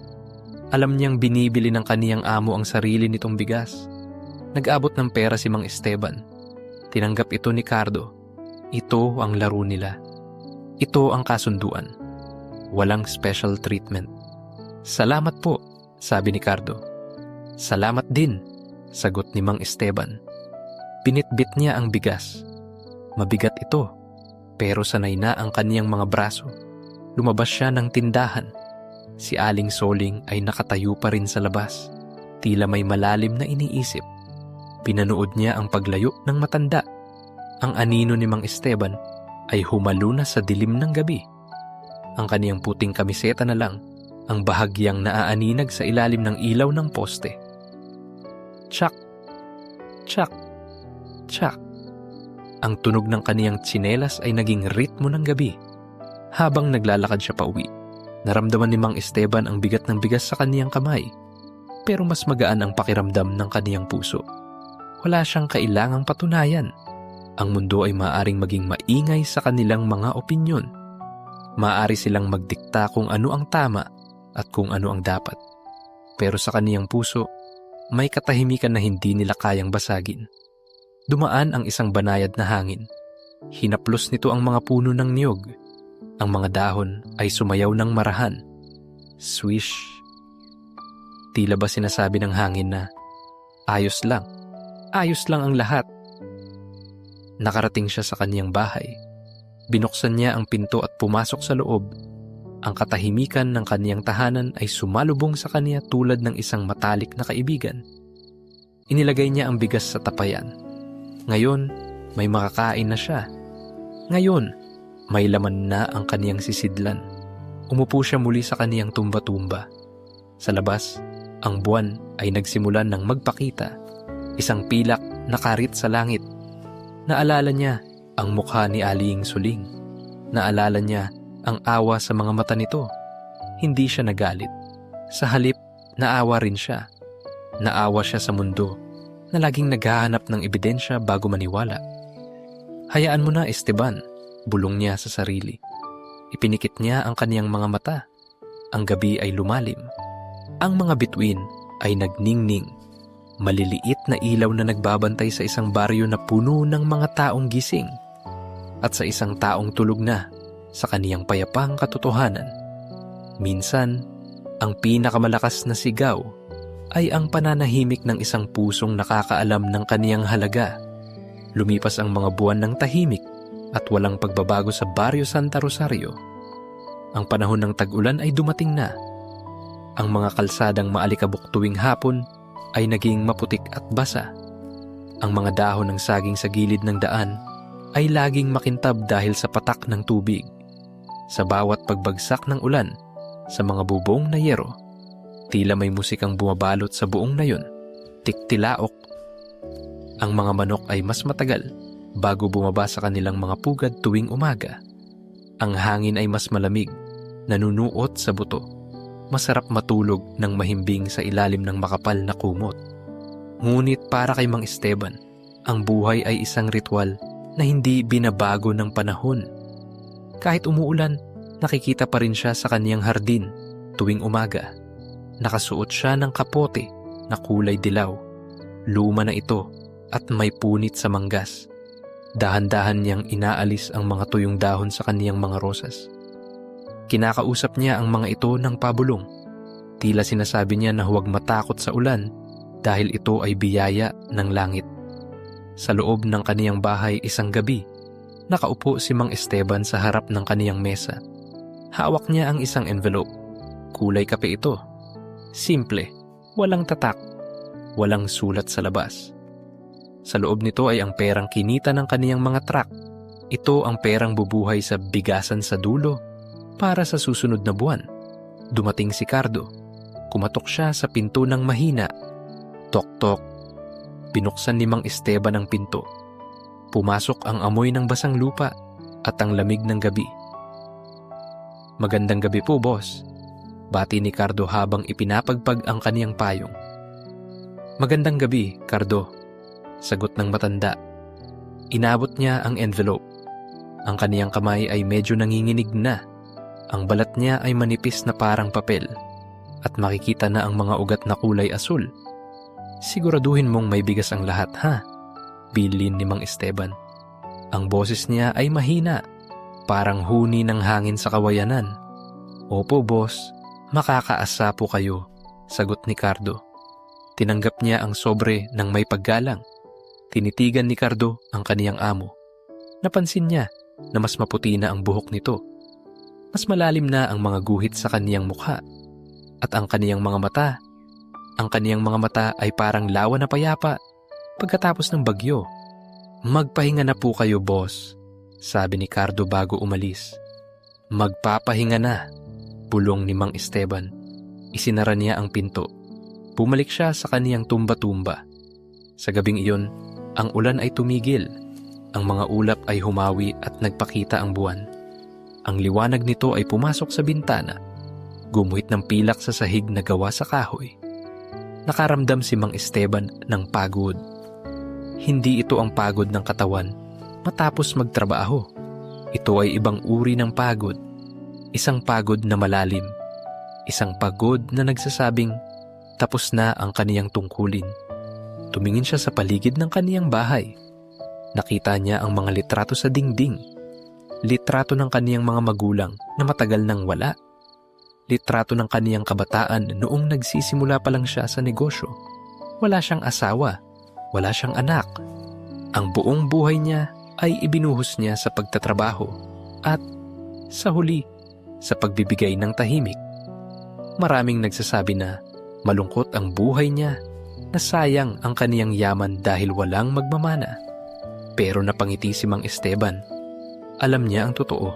Alam niyang binibili ng kaniyang amo ang sarili nitong bigas. Nag-abot ng pera si Mang Esteban. Tinanggap ito ni Cardo. Ito ang laro nila. Ito ang kasunduan. Walang special treatment. "Salamat po," sabi ni Cardo. "Salamat din," sagot ni Mang Esteban. Binitbit niya ang bigas. Mabigat ito, pero sanay na ang kaniyang mga braso. Lumabas siya ng tindahan. Si Aling Soling ay nakatayo pa rin sa labas. Tila may malalim na iniisip. Pinanood niya ang paglayo ng matanda Ang anino ni Mang Esteban ay humalo na sa dilim ng gabi. Ang kaniyang puting kamiseta na lang ang bahagyang naaaninag sa ilalim ng ilaw ng poste. Tsak! Tsak! Tsak! Ang tunog ng kaniyang tsinelas ay naging ritmo ng gabi. Habang naglalakad siya pauwi, naramdaman ni Mang Esteban ang bigat ng bigas sa kaniyang kamay. Pero mas magaan ang pakiramdam ng kaniyang puso. Wala siyang kailangang patunayan. Ang mundo ay maaaring maging maingay sa kanilang mga opinyon. Maaari silang magdikta kung ano ang tama at kung ano ang dapat. Pero sa kaniyang puso, may katahimikan na hindi nila kayang basagin. Dumaan ang isang banayad na hangin. Hinaplos nito ang mga puno ng niyog. Ang mga dahon ay sumayaw ng marahan. Swish! Tila ba sinasabi ng hangin na, ayos lang ang lahat. Nakarating siya sa kaniyang bahay. Binuksan niya ang pinto at pumasok sa loob. Ang katahimikan ng kaniyang tahanan ay sumalubong sa kaniya tulad ng isang matalik na kaibigan. Inilagay niya ang bigas sa tapayan. Ngayon, may makakain na siya. Ngayon, may laman na ang kaniyang sisidlan. Umupo siya muli sa kaniyang tumba-tumba. Sa labas, ang buwan ay nagsimulan ng magpakita. Isang pilak na karit sa langit. Naalala niya ang mukha ni Aling Suling. Naalala niya ang awa sa mga mata nito. Hindi siya nagalit. Sa halip, naawa rin siya. Naawa siya sa mundo na laging naghahanap ng ebidensya bago maniwala. Hayaan mo na, Esteban, bulong niya sa sarili. Ipinikit niya ang kaniyang mga mata. Ang gabi ay lumalim. Ang mga bituin ay nagningning. Maliliit na ilaw na nagbabantay sa isang baryo na puno ng mga taong gising at sa isang taong tulog na sa kaniyang payapang katotohanan. Minsan, ang pinakamalakas na sigaw ay ang pananahimik ng isang pusong nakakaalam ng kaniyang halaga. Lumipas ang mga buwan ng tahimik at walang pagbabago sa Barrio Santa Rosario. Ang panahon ng tag-ulan ay dumating na. Ang mga kalsadang maalikabok tuwing hapon ay naging maputik at basa. Ang mga dahon ng saging sa gilid ng daan ay laging makintab dahil sa patak ng tubig. Sa bawat pagbagsak ng ulan sa mga bubong na yero, tila may musikang bumabalot sa buong nayon, tiktilaok. Ang mga manok ay mas matagal bago bumaba sa kanilang mga pugad tuwing umaga. Ang hangin ay mas malamig, nanunuot sa buto. Masarap matulog ng mahimbing sa ilalim ng makapal na kumot. Ngunit para kay Mang Esteban, ang buhay ay isang ritual na hindi binabago ng panahon. Kahit umuulan, nakikita pa rin siya sa kaniyang hardin tuwing umaga. Nakasuot siya ng kapote na kulay dilaw. Luma na ito at may punit sa manggas. Dahan-dahan niyang inaalis ang mga tuyong dahon sa kaniyang mga rosas. Kinakausap niya ang mga ito ng pabulong. Tila sinasabi niya na huwag matakot sa ulan dahil ito ay biyaya ng langit. Sa loob ng kaniyang bahay isang gabi, nakaupo si Mang Esteban sa harap ng kaniyang mesa. Hawak niya ang isang envelope. Kulay kape ito. Simple, walang tatak, walang sulat sa labas. Sa loob nito ay ang perang kinita ng kaniyang mga truck. Ito ang perang bubuhay sa bigasan sa dulo para sa susunod na buwan. Dumating si Cardo. Kumatok siya sa pinto ng mahina. Tok-tok. Binuksan ni Mang Esteban ang pinto. Pumasok ang amoy ng basang lupa at ang lamig ng gabi. Magandang gabi po, boss. Bati ni Cardo habang ipinapagpag ang kaniyang payong. Magandang gabi, Cardo. Sagot ng matanda. Inabot niya ang envelope. Ang kaniyang kamay ay medyo nanginginig na. Ang balat niya ay manipis na parang papel at makikita na ang mga ugat na kulay asul. Siguraduhin mong may bigas ang lahat, ha? Bilin ni Mang Esteban. Ang boses niya ay mahina, parang huni ng hangin sa kawayanan. Opo, boss. Makakaasa po kayo, sagot ni Cardo. Tinanggap niya ang sobre ng may paggalang. Tinitigan ni Cardo ang kaniyang amo. Napansin niya na mas maputi na ang buhok nito. Mas malalim na ang mga guhit sa kaniyang mukha. At ang kaniyang mga mata ay parang lawa na payapa pagkatapos ng bagyo. Magpahinga na po kayo, boss, sabi ni Cardo bago umalis. Magpapahinga na, bulong ni Mang Esteban. Isinara niya ang pinto. Bumalik siya sa kaniyang tumba-tumba. Sa gabing iyon, ang ulan ay tumigil. Ang mga ulap ay humawi at nagpakita ang buwan. Ang liwanag nito ay pumasok sa bintana. Gumuhit ng pilak sa sahig na gawa sa kahoy. Nakaramdam si Mang Esteban ng pagod. Hindi ito ang pagod ng katawan matapos magtrabaho. Ito ay ibang uri ng pagod. Isang pagod na malalim. Isang pagod na nagsasabing tapos na ang kaniyang tungkulin. Tumingin siya sa paligid ng kaniyang bahay. Nakita niya ang mga litrato sa dingding. Litrato ng kaniyang mga magulang na matagal nang wala. Litrato ng kaniyang kabataan noong nagsisimula pa lang siya sa negosyo. Wala siyang asawa. Wala siyang anak. Ang buong buhay niya ay ibinuhos niya sa pagtatrabaho at sa huli, sa pagbibigay ng tahimik. Maraming nagsasabi na malungkot ang buhay niya, na sayang ang kaniyang yaman dahil walang magmamana. Pero napangiti si Mang Esteban. Alam niya ang totoo.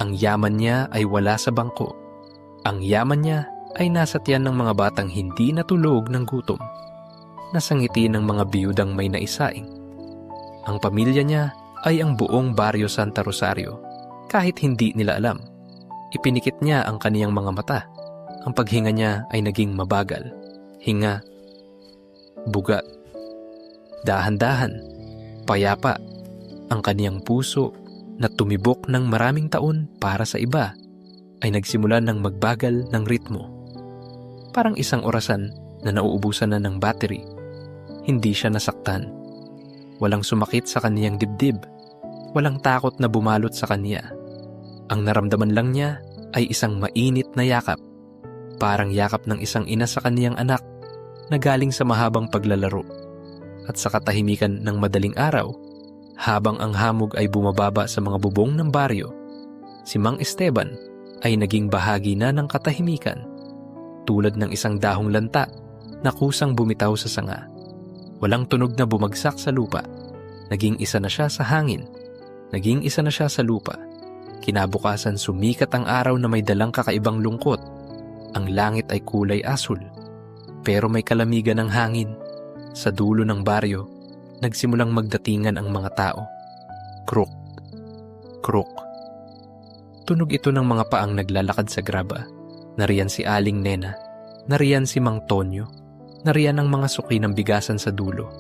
Ang yaman niya ay wala sa bangko. Ang yaman niya ay nasa tiyan ng mga batang hindi natulog ng gutom. Nasangiti ng mga biyudang may naisaing. Ang pamilya niya ay ang buong baryo Santa Rosario. Kahit hindi nila alam, ipinikit niya ang kaniyang mga mata. Ang paghinga niya ay naging mabagal. Hinga, buga, dahan-dahan, payapa. Ang kaniyang puso na tumibok ng maraming taon para sa iba ay nagsimula ng magbagal ng ritmo. Parang isang orasan na nauubusan na ng battery. Hindi siya nasaktan. Walang sumakit sa kaniyang dibdib. Walang takot na bumalot sa kaniya. Ang naramdaman lang niya ay isang mainit na yakap. Parang yakap ng isang ina sa kaniyang anak na galing sa mahabang paglalaro. At sa katahimikan ng madaling araw, habang ang hamog ay bumababa sa mga bubong ng baryo, si Mang Esteban ay naging bahagi na ng katahimikan. Tulad ng isang dahong lanta na kusang bumitaw sa sanga. Walang tunog na bumagsak sa lupa. Naging isa na siya sa hangin. Naging isa na siya sa lupa. Kinabukasan sumikat ang araw na may dalang kakaibang lungkot. Ang langit ay kulay asul. Pero may kalamigan ng hangin. Sa dulo ng baryo, nagsimulang magdatingan ang mga tao. Kruk. Kruk. Tunog ito ng mga paang naglalakad sa graba. Nariyan si Aling Nena. Nariyan si Mang Tonyo. Nariyan ang mga suki ng bigasan sa dulo.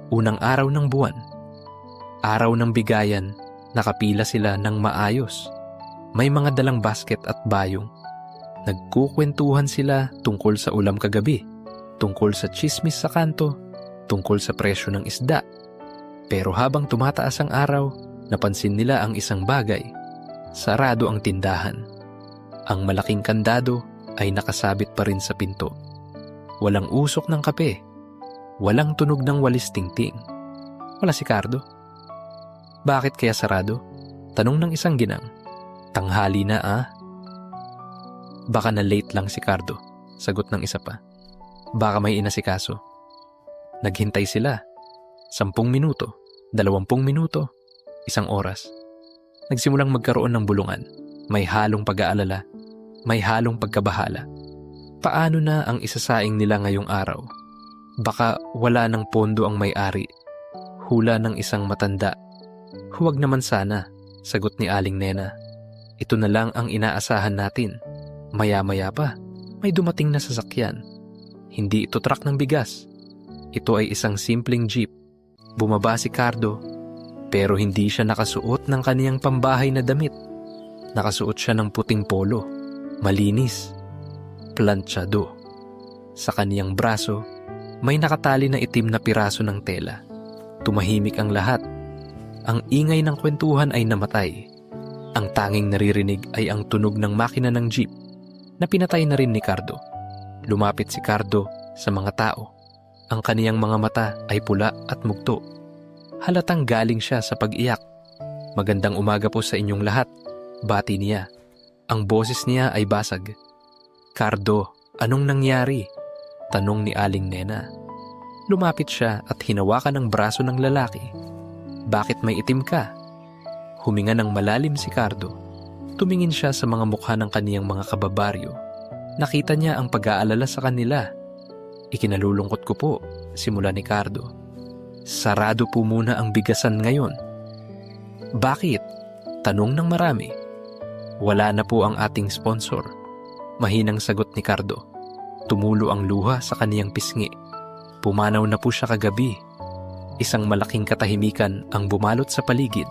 Unang araw ng buwan. Araw ng bigayan, nakapila sila ng maayos. May mga dalang basket at bayong. Nagkukwentuhan sila tungkol sa ulam kagabi, tungkol sa tsismis sa kanto, tungkol sa presyo ng isda. Pero habang tumataas ang araw, napansin nila ang isang bagay. Sarado ang tindahan. Ang malaking kandado ay nakasabit pa rin sa pinto. Walang usok ng kape. Walang tunog ng walis tingting. Wala si Cardo. Bakit kaya sarado? Tanong ng isang ginang. Tanghali na Baka na late lang si Cardo. Sagot ng isa pa. Baka may inasikaso. Naghintay sila. 10 minuto, 20 minuto, 1 oras. Nagsimulang magkaroon ng bulungan. May halong pag-aalala. May halong pagkabahala. Paano na ang isasaing nila ngayong araw? Baka wala ng pondo ang may-ari. Hula ng isang matanda. Huwag naman sana, sagot ni Aling Nena. Ito na lang ang inaasahan natin. Maya-maya pa, may dumating na sasakyan. Hindi ito truck ng bigas. Ito ay isang simpleng jeep. Bumaba si Cardo, pero hindi siya nakasuot ng kaniyang pambahay na damit. Nakasuot siya ng puting polo. Malinis. Planchado. Sa kaniyang braso, may nakatali na itim na piraso ng tela. Tumahimik ang lahat. Ang ingay ng kwentuhan ay namatay. Ang tanging naririnig ay ang tunog ng makina ng jeep na pinatay na rin ni Cardo. Lumapit si Cardo sa mga tao. Ang kaniyang mga mata ay pula at mugto. Halatang galing siya sa pag-iyak. Magandang umaga po sa inyong lahat, bati niya. Ang boses niya ay basag. Cardo, anong nangyari? Tanong ni Aling Nena. Lumapit siya at hinawakan ang braso ng lalaki. Bakit may itim ka? Huminga ng malalim si Cardo. Tumingin siya sa mga mukha ng kaniyang mga kababaryo. Nakita niya ang pag-aalala sa kanila. Ikinalulungkot ko po, simula ni Cardo. Sarado po muna ang bigasan ngayon. Bakit? Tanong ng marami. Wala na po ang ating sponsor. Mahinang sagot ni Cardo. Tumulo ang luha sa kaniyang pisngi. Pumanaw na po siya kagabi. Isang malaking katahimikan ang bumalot sa paligid.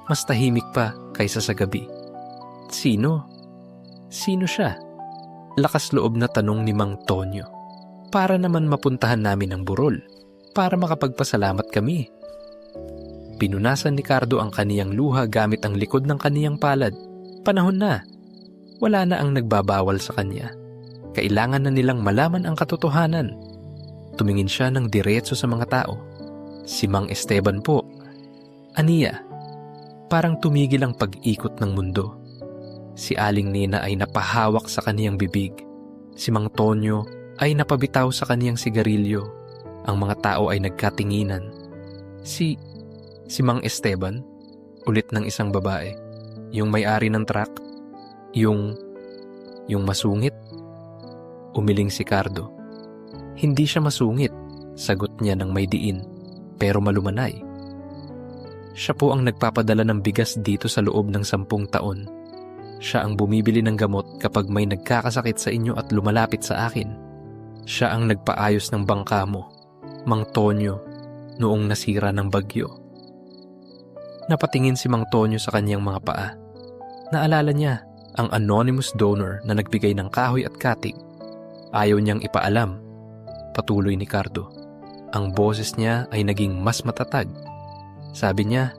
Mas tahimik pa kaysa sa gabi. Sino? Sino siya? Lakas loob na tanong ni Mang Tonyo. Para naman mapuntahan namin ang burol. Para makapagpasalamat kami. Pinunasan ni Cardo ang kaniyang luha gamit ang likod ng kaniyang palad. Panahon na. Wala na ang nagbabawal sa kanya. Kailangan na nilang malaman ang katotohanan. Tumingin siya ng diretso sa mga tao. Si Mang Esteban po. Aniya. Parang tumigil ang pag-ikot ng mundo. Si Aling Nena ay napahawak sa kaniyang bibig. Si Mang Tonyo ay napabitaw sa kaniyang sigarilyo. Ang mga tao ay nagkatinginan. Si Mang Esteban? Ulit ng isang babae. Yung may-ari ng truck? Yung masungit? Umiling si Cardo. Hindi siya masungit, sagot niya ng may diin, pero malumanay. Siya po ang nagpapadala ng bigas dito sa loob ng 10 taon. Siya ang bumibili ng gamot kapag may nagkakasakit sa inyo at lumalapit sa akin. Siya ang nagpaayos ng bangka mo, Mang Tonyo, noong nasira ng bagyo. Napatingin si Mang Tonyo sa kanyang mga paa. Naalala niya ang anonymous donor na nagbigay ng kahoy at katig. Ayaw niyang ipaalam. Patuloy ni Cardo. Ang boses niya ay naging mas matatag. Sabi niya,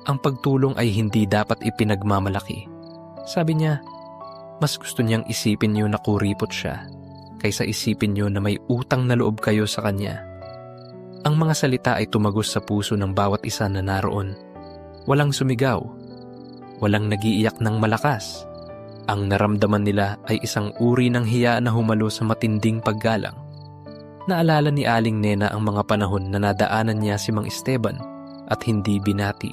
ang pagtulong ay hindi dapat ipinagmamalaki. Sabi niya, mas gusto niyang isipin niyo na kuripot siya kaysa isipin niyo na may utang na loob kayo sa kanya. Ang mga salita ay tumagos sa puso ng bawat isa na naroon. Walang sumigaw. Walang nagiiyak ng malakas. Ang naramdaman nila ay isang uri ng hiya na humalo sa matinding paggalang. Naalala ni Aling Nena ang mga panahon na nadaanan niya si Mang Esteban at hindi binati.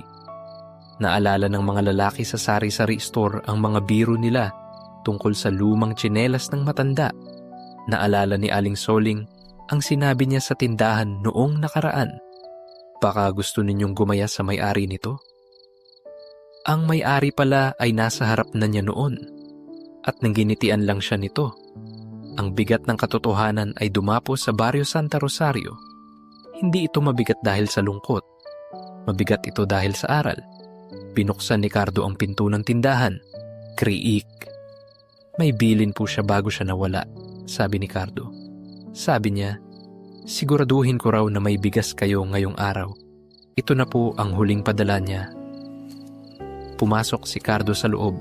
Naalala ng mga lalaki sa sari-sari store ang mga biro nila tungkol sa lumang tsinelas ng matanda. Naalala ni Aling Soling ang sinabi niya sa tindahan noong nakaraan. Baka gusto ninyong gumaya sa may-ari nito? Ang may-ari pala ay nasa harap na niya noon at nangginitian lang siya nito. Ang bigat ng katotohanan ay dumapo sa Barrio Santa Rosario. Hindi ito mabigat dahil sa lungkot. Mabigat ito dahil sa aral. Binuksan ni Cardo ang pinto ng tindahan. Kriik. May bilin po siya bago siya nawala, sabi ni Cardo. Sabi niya, siguraduhin ko raw na may bigas kayo ngayong araw. Ito na po ang huling padala niya. Pumasok si Cardo sa loob.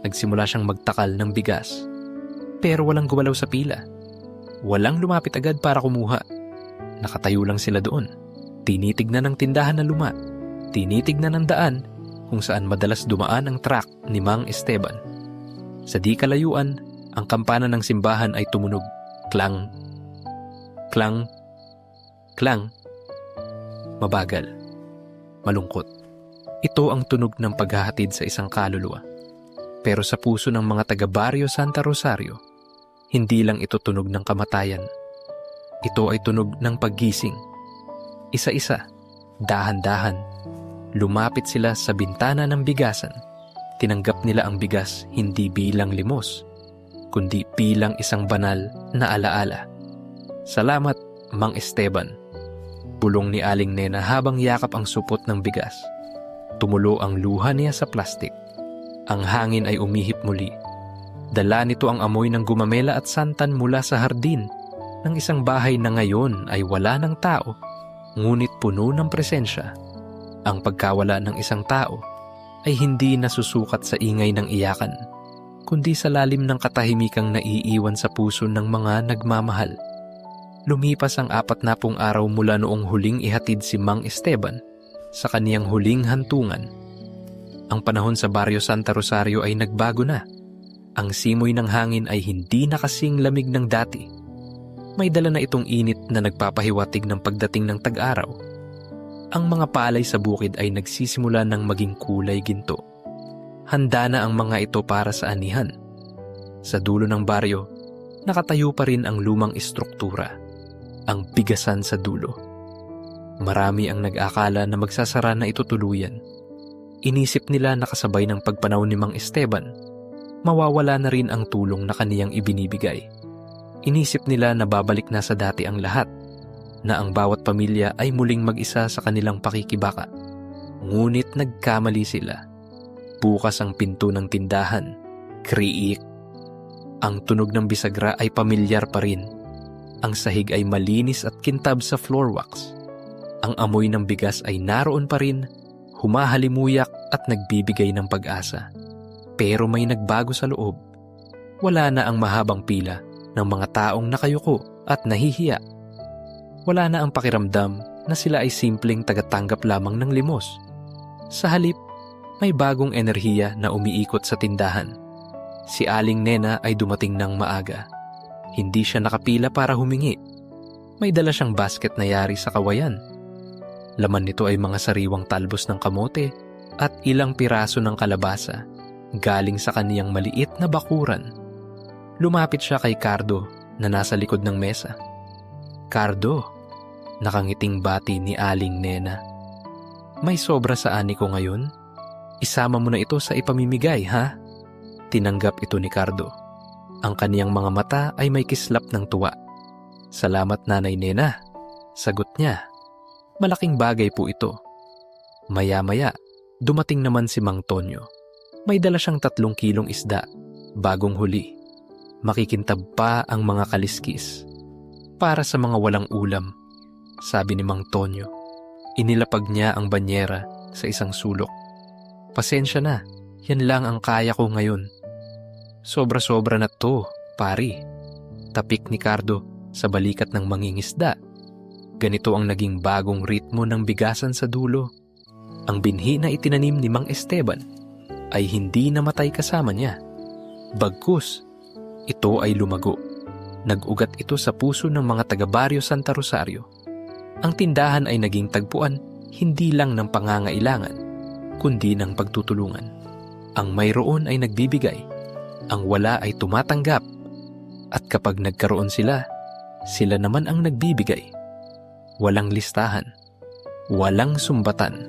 Nagsimula siyang magtakal ng bigas. Pero walang gumalaw sa pila. Walang lumapit agad para kumuha. Nakatayo lang sila doon. Tinitignan ng tindahan na luma. Tinitignan ng daan kung saan madalas dumaan ang truck ni Mang Esteban. Sa di kalayuan, ang kampana ng simbahan ay tumunog. Klang. Klang. Klang. Mabagal. Malungkot. Ito ang tunog ng paghahatid sa isang kaluluwa. Pero sa puso ng mga taga-Barrio Santa Rosario, hindi lang ito tunog ng kamatayan. Ito ay tunog ng paggising. Isa-isa, dahan-dahan, lumapit sila sa bintana ng bigasan. Tinanggap nila ang bigas hindi bilang limos, kundi bilang isang banal na alaala. Salamat, Mang Esteban. Bulong ni Aling Nena habang yakap ang supot ng bigas. Tumulo ang luha niya sa plastik. Ang hangin ay umihip muli. Dala nito ang amoy ng gumamela at santan mula sa hardin ng isang bahay na ngayon ay wala ng tao, ngunit puno ng presensya. Ang pagkawala ng isang tao ay hindi nasusukat sa ingay ng iyakan, kundi sa lalim ng katahimikang naiiwan sa puso ng mga nagmamahal. Lumipas ang 40 araw mula noong huling ihatid si Mang Esteban sa kaniyang huling hantungan. Ang panahon sa Barrio Santa Rosario ay nagbago na. Ang simoy ng hangin ay hindi na kasing lamig ng dati. May dala na itong init na nagpapahiwatig ng pagdating ng tag-araw. Ang mga palay sa bukid ay nagsisimula ng maging kulay ginto. Handa na ang mga ito para sa anihan. Sa dulo ng baryo, nakatayo pa rin ang lumang istruktura, ang bigasan sa dulo. Marami ang nag-akala na magsasara na ito tuluyan. Inisip nila na kasabay ng pagpanaw ni Mang Esteban, mawawala na rin ang tulong na kaniyang ibinibigay. Inisip nila na babalik na sa dati ang lahat, na ang bawat pamilya ay muling mag-isa sa kanilang pakikibaka. Ngunit nagkamali sila. Bukas ang pinto ng tindahan. Kriik. Ang tunog ng bisagra ay pamilyar pa rin. Ang sahig ay malinis at kintab sa floor wax. Ang amoy ng bigas ay naroon pa rin, humahalimuyak at nagbibigay ng pag-asa. Pero may nagbago sa loob. Wala na ang mahabang pila ng mga taong nakayuko at nahihiya. Wala na ang pakiramdam na sila ay simpleng tagatanggap lamang ng limos. Sa halip, may bagong enerhiya na umiikot sa tindahan. Si Aling Nena ay dumating ng maaga. Hindi siya nakapila para humingi. May dala siyang basket na yari sa kawayan. Laman nito ay mga sariwang talbos ng kamote at ilang piraso ng kalabasa galing sa kaniyang maliit na bakuran. Lumapit siya kay Cardo na nasa likod ng mesa. Cardo, nakangiting bati ni Aling Nena. May sobra sa ani ko ngayon. Isama mo na ito sa ipamimigay, ha? Tinanggap ito ni Cardo. Ang kaniyang mga mata ay may kislap ng tuwa. Salamat, Nanay Nena, sagot niya. Malaking bagay po ito. Maya-maya, dumating naman si Mang Tonyo. May dala siyang 3 kilong isda, bagong huli. Makikintab pa ang mga kaliskis. Para sa mga walang ulam, sabi ni Mang Tonyo. Inilapag niya ang banyera sa isang sulok. Pasensya na, yan lang ang kaya ko ngayon. Sobra-sobra na to, pari. Tapik ni Cardo sa balikat ng mangingisda. Ganito ang naging bagong ritmo ng bigasan sa dulo. Ang binhi na itinanim ni Mang Esteban ay hindi namatay kasama niya. Bagkus, ito ay lumago. Nag-ugat ito sa puso ng mga taga-baryo Santa Rosario. Ang tindahan ay naging tagpuan hindi lang ng pangangailangan, kundi ng pagtutulungan. Ang mayroon ay nagbibigay, ang wala ay tumatanggap. At kapag nagkaroon sila, sila naman ang nagbibigay. Walang listahan, walang sumbatan.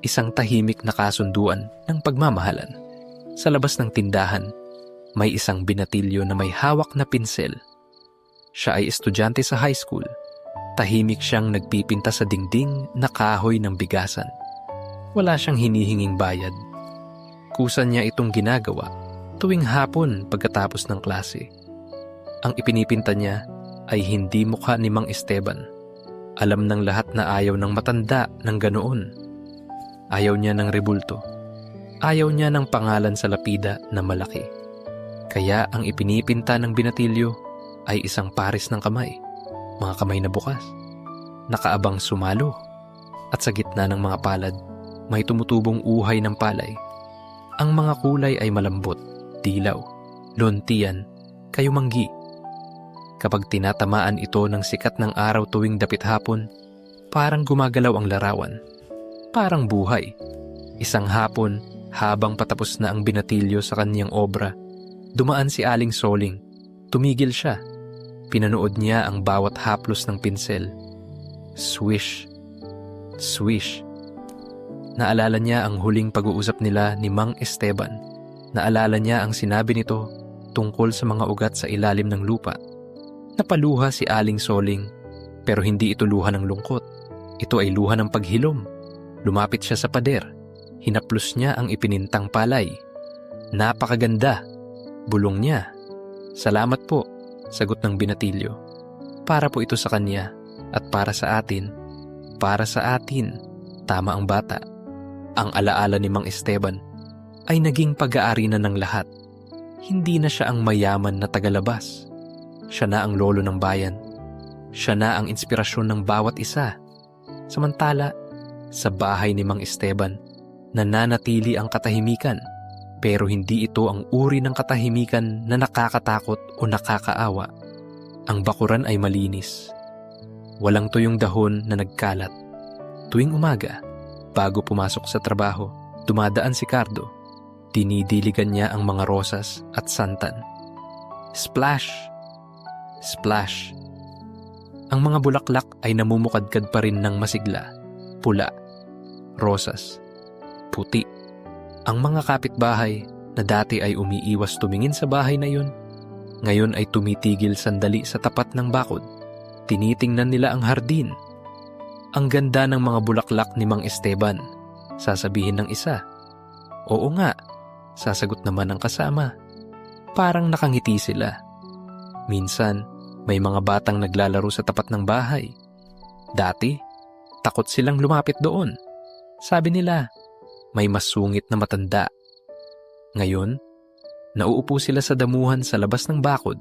Isang tahimik na kasunduan ng pagmamahalan. Sa labas ng tindahan, may isang binatilyo na may hawak na pinsel. Siya ay estudyante sa high school. Tahimik siyang nagpipinta sa dingding na kahoy ng bigasan. Wala siyang hinihinging bayad. Kusa niya itong ginagawa tuwing hapon pagkatapos ng klase. Ang ipinipinta niya ay hindi mukha ni Mang Esteban. Alam ng lahat na ayaw ng matanda ng ganoon. Ayaw niya ng rebulto. Ayaw niya ng pangalan sa lapida na malaki. Kaya ang ipinipinta ng binatilyo ay isang pares ng kamay. Mga kamay na bukas. Nakaabang sumalo. At sa gitna ng mga palad, may tumutubong uhay ng palay. Ang mga kulay ay malambot, dilaw, lontian, kayumanggi. Kapag tinatamaan ito ng sikat ng araw tuwing dapit hapon, parang gumagalaw ang larawan. Parang buhay. Isang hapon, habang patapos na ang binatilyo sa kanyang obra, dumaan si Aling Soling. Tumigil siya. Pinanood niya ang bawat haplos ng pinsel. Swish. Swish. Naalala niya ang huling pag-uusap nila ni Mang Esteban. Naalala niya ang sinabi nito tungkol sa mga ugat sa ilalim ng lupa. Napaluha si Aling Soling, pero hindi ito luha ng lungkot. Ito ay luha ng paghilom. Lumapit siya sa pader. Hinaplos niya ang ipinintang palay. Napakaganda. Bulong niya. Salamat po, sagot ng binatilyo. Para po ito sa kanya at para sa atin. Para sa atin. Tama ang bata. Ang alaala ni Mang Esteban ay naging pag-aari na ng lahat. Hindi na siya ang mayaman na tagalabas. Siya na ang lolo ng bayan. Siya na ang inspirasyon ng bawat isa. Samantala, sa bahay ni Mang Esteban, nananatili ang katahimikan, pero hindi ito ang uri ng katahimikan na nakakatakot o nakakaawa. Ang bakuran ay malinis. Walang tuyong dahon na nagkalat. Tuwing umaga, bago pumasok sa trabaho, dumadaan si Cardo. Dinidiligan niya ang mga rosas at santan. Splash! Splash! Ang mga bulaklak ay namumukadkad pa rin ng masigla, pula, rosas, puti. Ang mga kapitbahay na dati ay umiiwas tumingin sa bahay na yun, ngayon ay tumitigil sandali sa tapat ng bakod. Tinitingnan nila ang hardin. Ang ganda ng mga bulaklak ni Mang Esteban, sasabihin ng isa. Oo nga, sasagot naman ng kasama. Parang nakangiti sila. Minsan, may mga batang naglalaro sa tapat ng bahay. Dati, takot silang lumapit doon. Sabi nila, may masungit na matanda. Ngayon, nauupo sila sa damuhan sa labas ng bakod,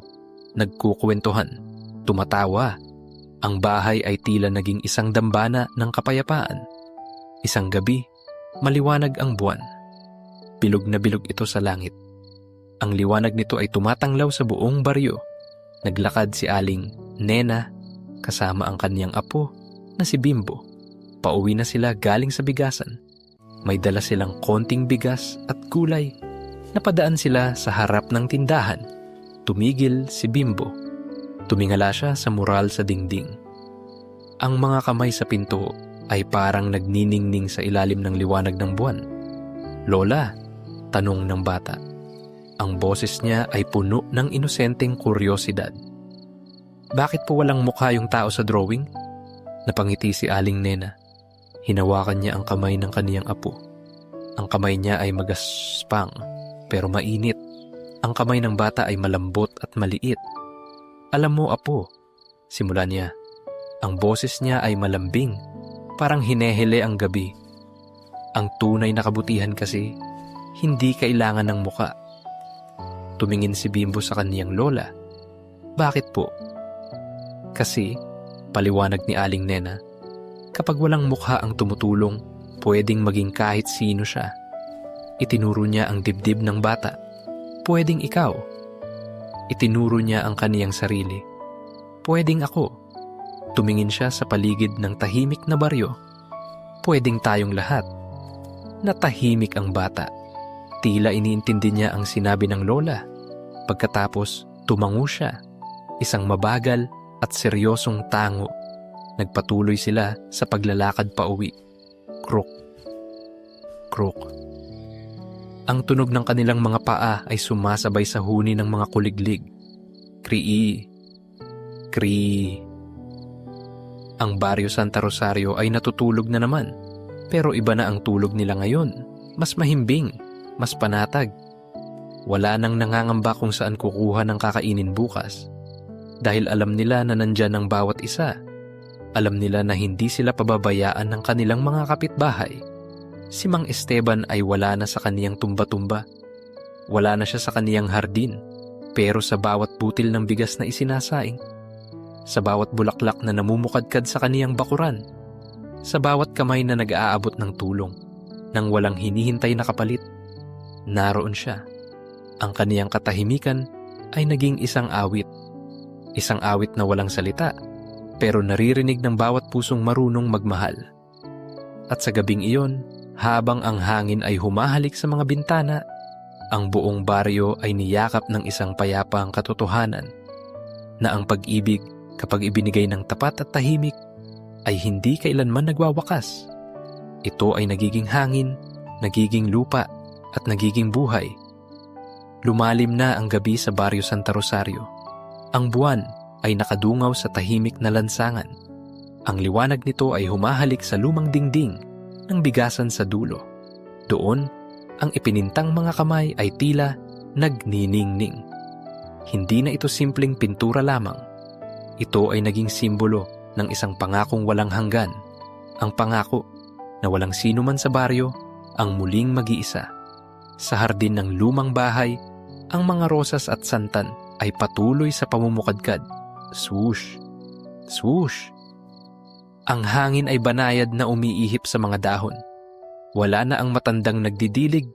nagkukwentuhan, tumatawa. Ang bahay ay tila naging isang dambana ng kapayapaan. Isang gabi, maliwanag ang buwan. Bilog na bilog ito sa langit. Ang liwanag nito ay tumatanglaw sa buong baryo. Naglakad si Aling Nena kasama ang kaniyang apo na si Bimbo. Pauwi na sila galing sa bigasan. May dala silang konting bigas at gulay. Napadaan sila sa harap ng tindahan. Tumigil si Bimbo. Tumingala siya sa mural sa dingding. Ang mga kamay sa pinto ay parang nagniningning sa ilalim ng liwanag ng buwan. Lola, tanong ng bata. Ang boses niya ay puno ng inosenteng kuryosidad. Bakit po walang mukha yung tao sa drawing? Napangiti si Aling Nena. Hinawakan niya ang kamay ng kaniyang apo. Ang kamay niya ay magaspang pero mainit. Ang kamay ng bata ay malambot at maliit. Alam mo, apo, simula niya. Ang boses niya ay malambing, parang hinehele ang gabi. Ang tunay na kabutihan kasi, hindi kailangan ng muka. Tumingin si Bimbo sa kaniyang lola. Bakit po? Kasi, paliwanag ni Aling Nena, kapag walang mukha ang tumutulong, pwedeng maging kahit sino siya. Itinuro niya ang dibdib ng bata. Pwedeng ikaw. Itinuro niya ang kaniyang sarili. Pwedeng ako. Tumingin siya sa paligid ng tahimik na baryo. Pwedeng tayong lahat. Natahimik ang bata. Tila iniintindi niya ang sinabi ng lola. Pagkatapos, tumango siya. Isang mabagal at seryosong tango. Nagpatuloy sila sa paglalakad pauwi. Krok. Krok. Ang tunog ng kanilang mga paa ay sumasabay sa huni ng mga kuliglig. Krii. Krii. Ang baryo Santa Rosario ay natutulog na naman. Pero iba na ang tulog nila ngayon. Mas mahimbing, mas panatag. Wala nang nangangamba kung saan kukuha ng kakainin bukas. Dahil alam nila na nandyan ang bawat isa. Alam nila na hindi sila pababayaan ng kanilang mga kapitbahay. Si Mang Esteban ay wala na sa kaniyang tumba-tumba. Wala na siya sa kaniyang hardin. Pero sa bawat butil ng bigas na isinasaing, sa bawat bulaklak na namumukadkad sa kaniyang bakuran, sa bawat kamay na nag-aabot ng tulong, nang walang hinihintay na kapalit, naroon siya. Ang kaniyang katahimikan ay naging isang awit. Isang awit na walang salita, pero naririnig ng bawat pusong marunong magmahal. At sa gabing iyon, habang ang hangin ay humahalik sa mga bintana, ang buong baryo ay niyakap ng isang payapang katotohanan na ang pag-ibig kapag ibinigay ng tapat at tahimik ay hindi kailanman nagwawakas. Ito ay nagiging hangin, nagiging lupa at nagiging buhay. Lumalim na ang gabi sa baryo Santa Rosario. Ang buwan ay nakadungaw sa tahimik na lansangan. Ang liwanag nito ay humahalik sa lumang dingding ng bigasan sa dulo. Doon, ang ipinintang mga kamay ay tila nagniningning. Hindi na ito simpleng pintura lamang. Ito ay naging simbolo ng isang pangakong walang hanggan. Ang pangako na walang sino man sa baryo ang muling mag-iisa. Sa hardin ng lumang bahay, ang mga rosas at santan ay patuloy sa pamumukadkad. Swoosh! Swoosh! Ang hangin ay banayad na umiihip sa mga dahon. Wala na ang matandang nagdidilig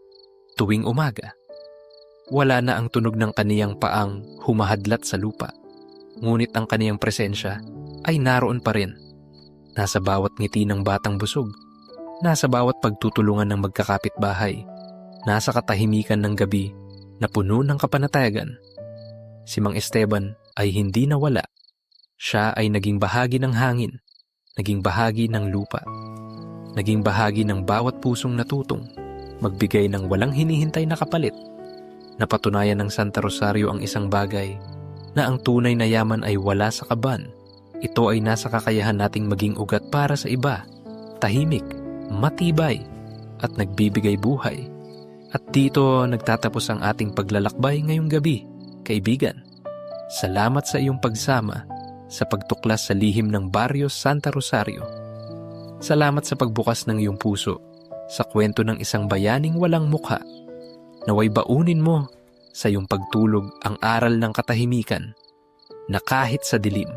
tuwing umaga. Wala na ang tunog ng kaniyang paang humahadlat sa lupa. Ngunit ang kaniyang presensya ay naroon pa rin. Nasa bawat ngiti ng batang busog, nasa bawat pagtutulungan ng magkakapitbahay, nasa katahimikan ng gabi na puno ng kapanatayagan. Si Mang Esteban ay hindi nawala. Siya ay naging bahagi ng hangin, naging bahagi ng lupa, naging bahagi ng bawat pusong natutong magbigay ng walang hinihintay na kapalit. Napatunayan ng Santa Rosario ang isang bagay, na ang tunay na yaman ay wala sa kaban. Ito ay nasa kakayahan nating maging ugat para sa iba, tahimik, matibay, at nagbibigay buhay. At dito nagtatapos ang ating paglalakbay ngayong gabi, kaibigan. Salamat sa iyong pagsama sa pagtuklas sa lihim ng Baryo Santa Rosario. Salamat sa pagbukas ng iyong puso sa kwento ng isang bayaning walang mukha. Naway baunin mo sa iyong pagtulog ang aral ng katahimikan, na kahit sa dilim,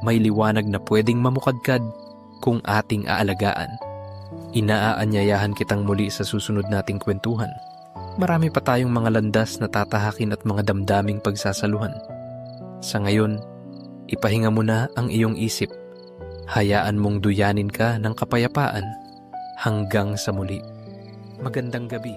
may liwanag na pwedeng mamukadkad kung ating aalagaan. Inaaanyayahan kitang muli sa susunod nating kwentuhan. Marami pa tayong mga landas na tatahakin at mga damdaming pagsasaluhan. Sa ngayon, ipahinga mo na ang iyong isip. Hayaan mong duyanin ka ng kapayapaan hanggang sa muli. Magandang gabi.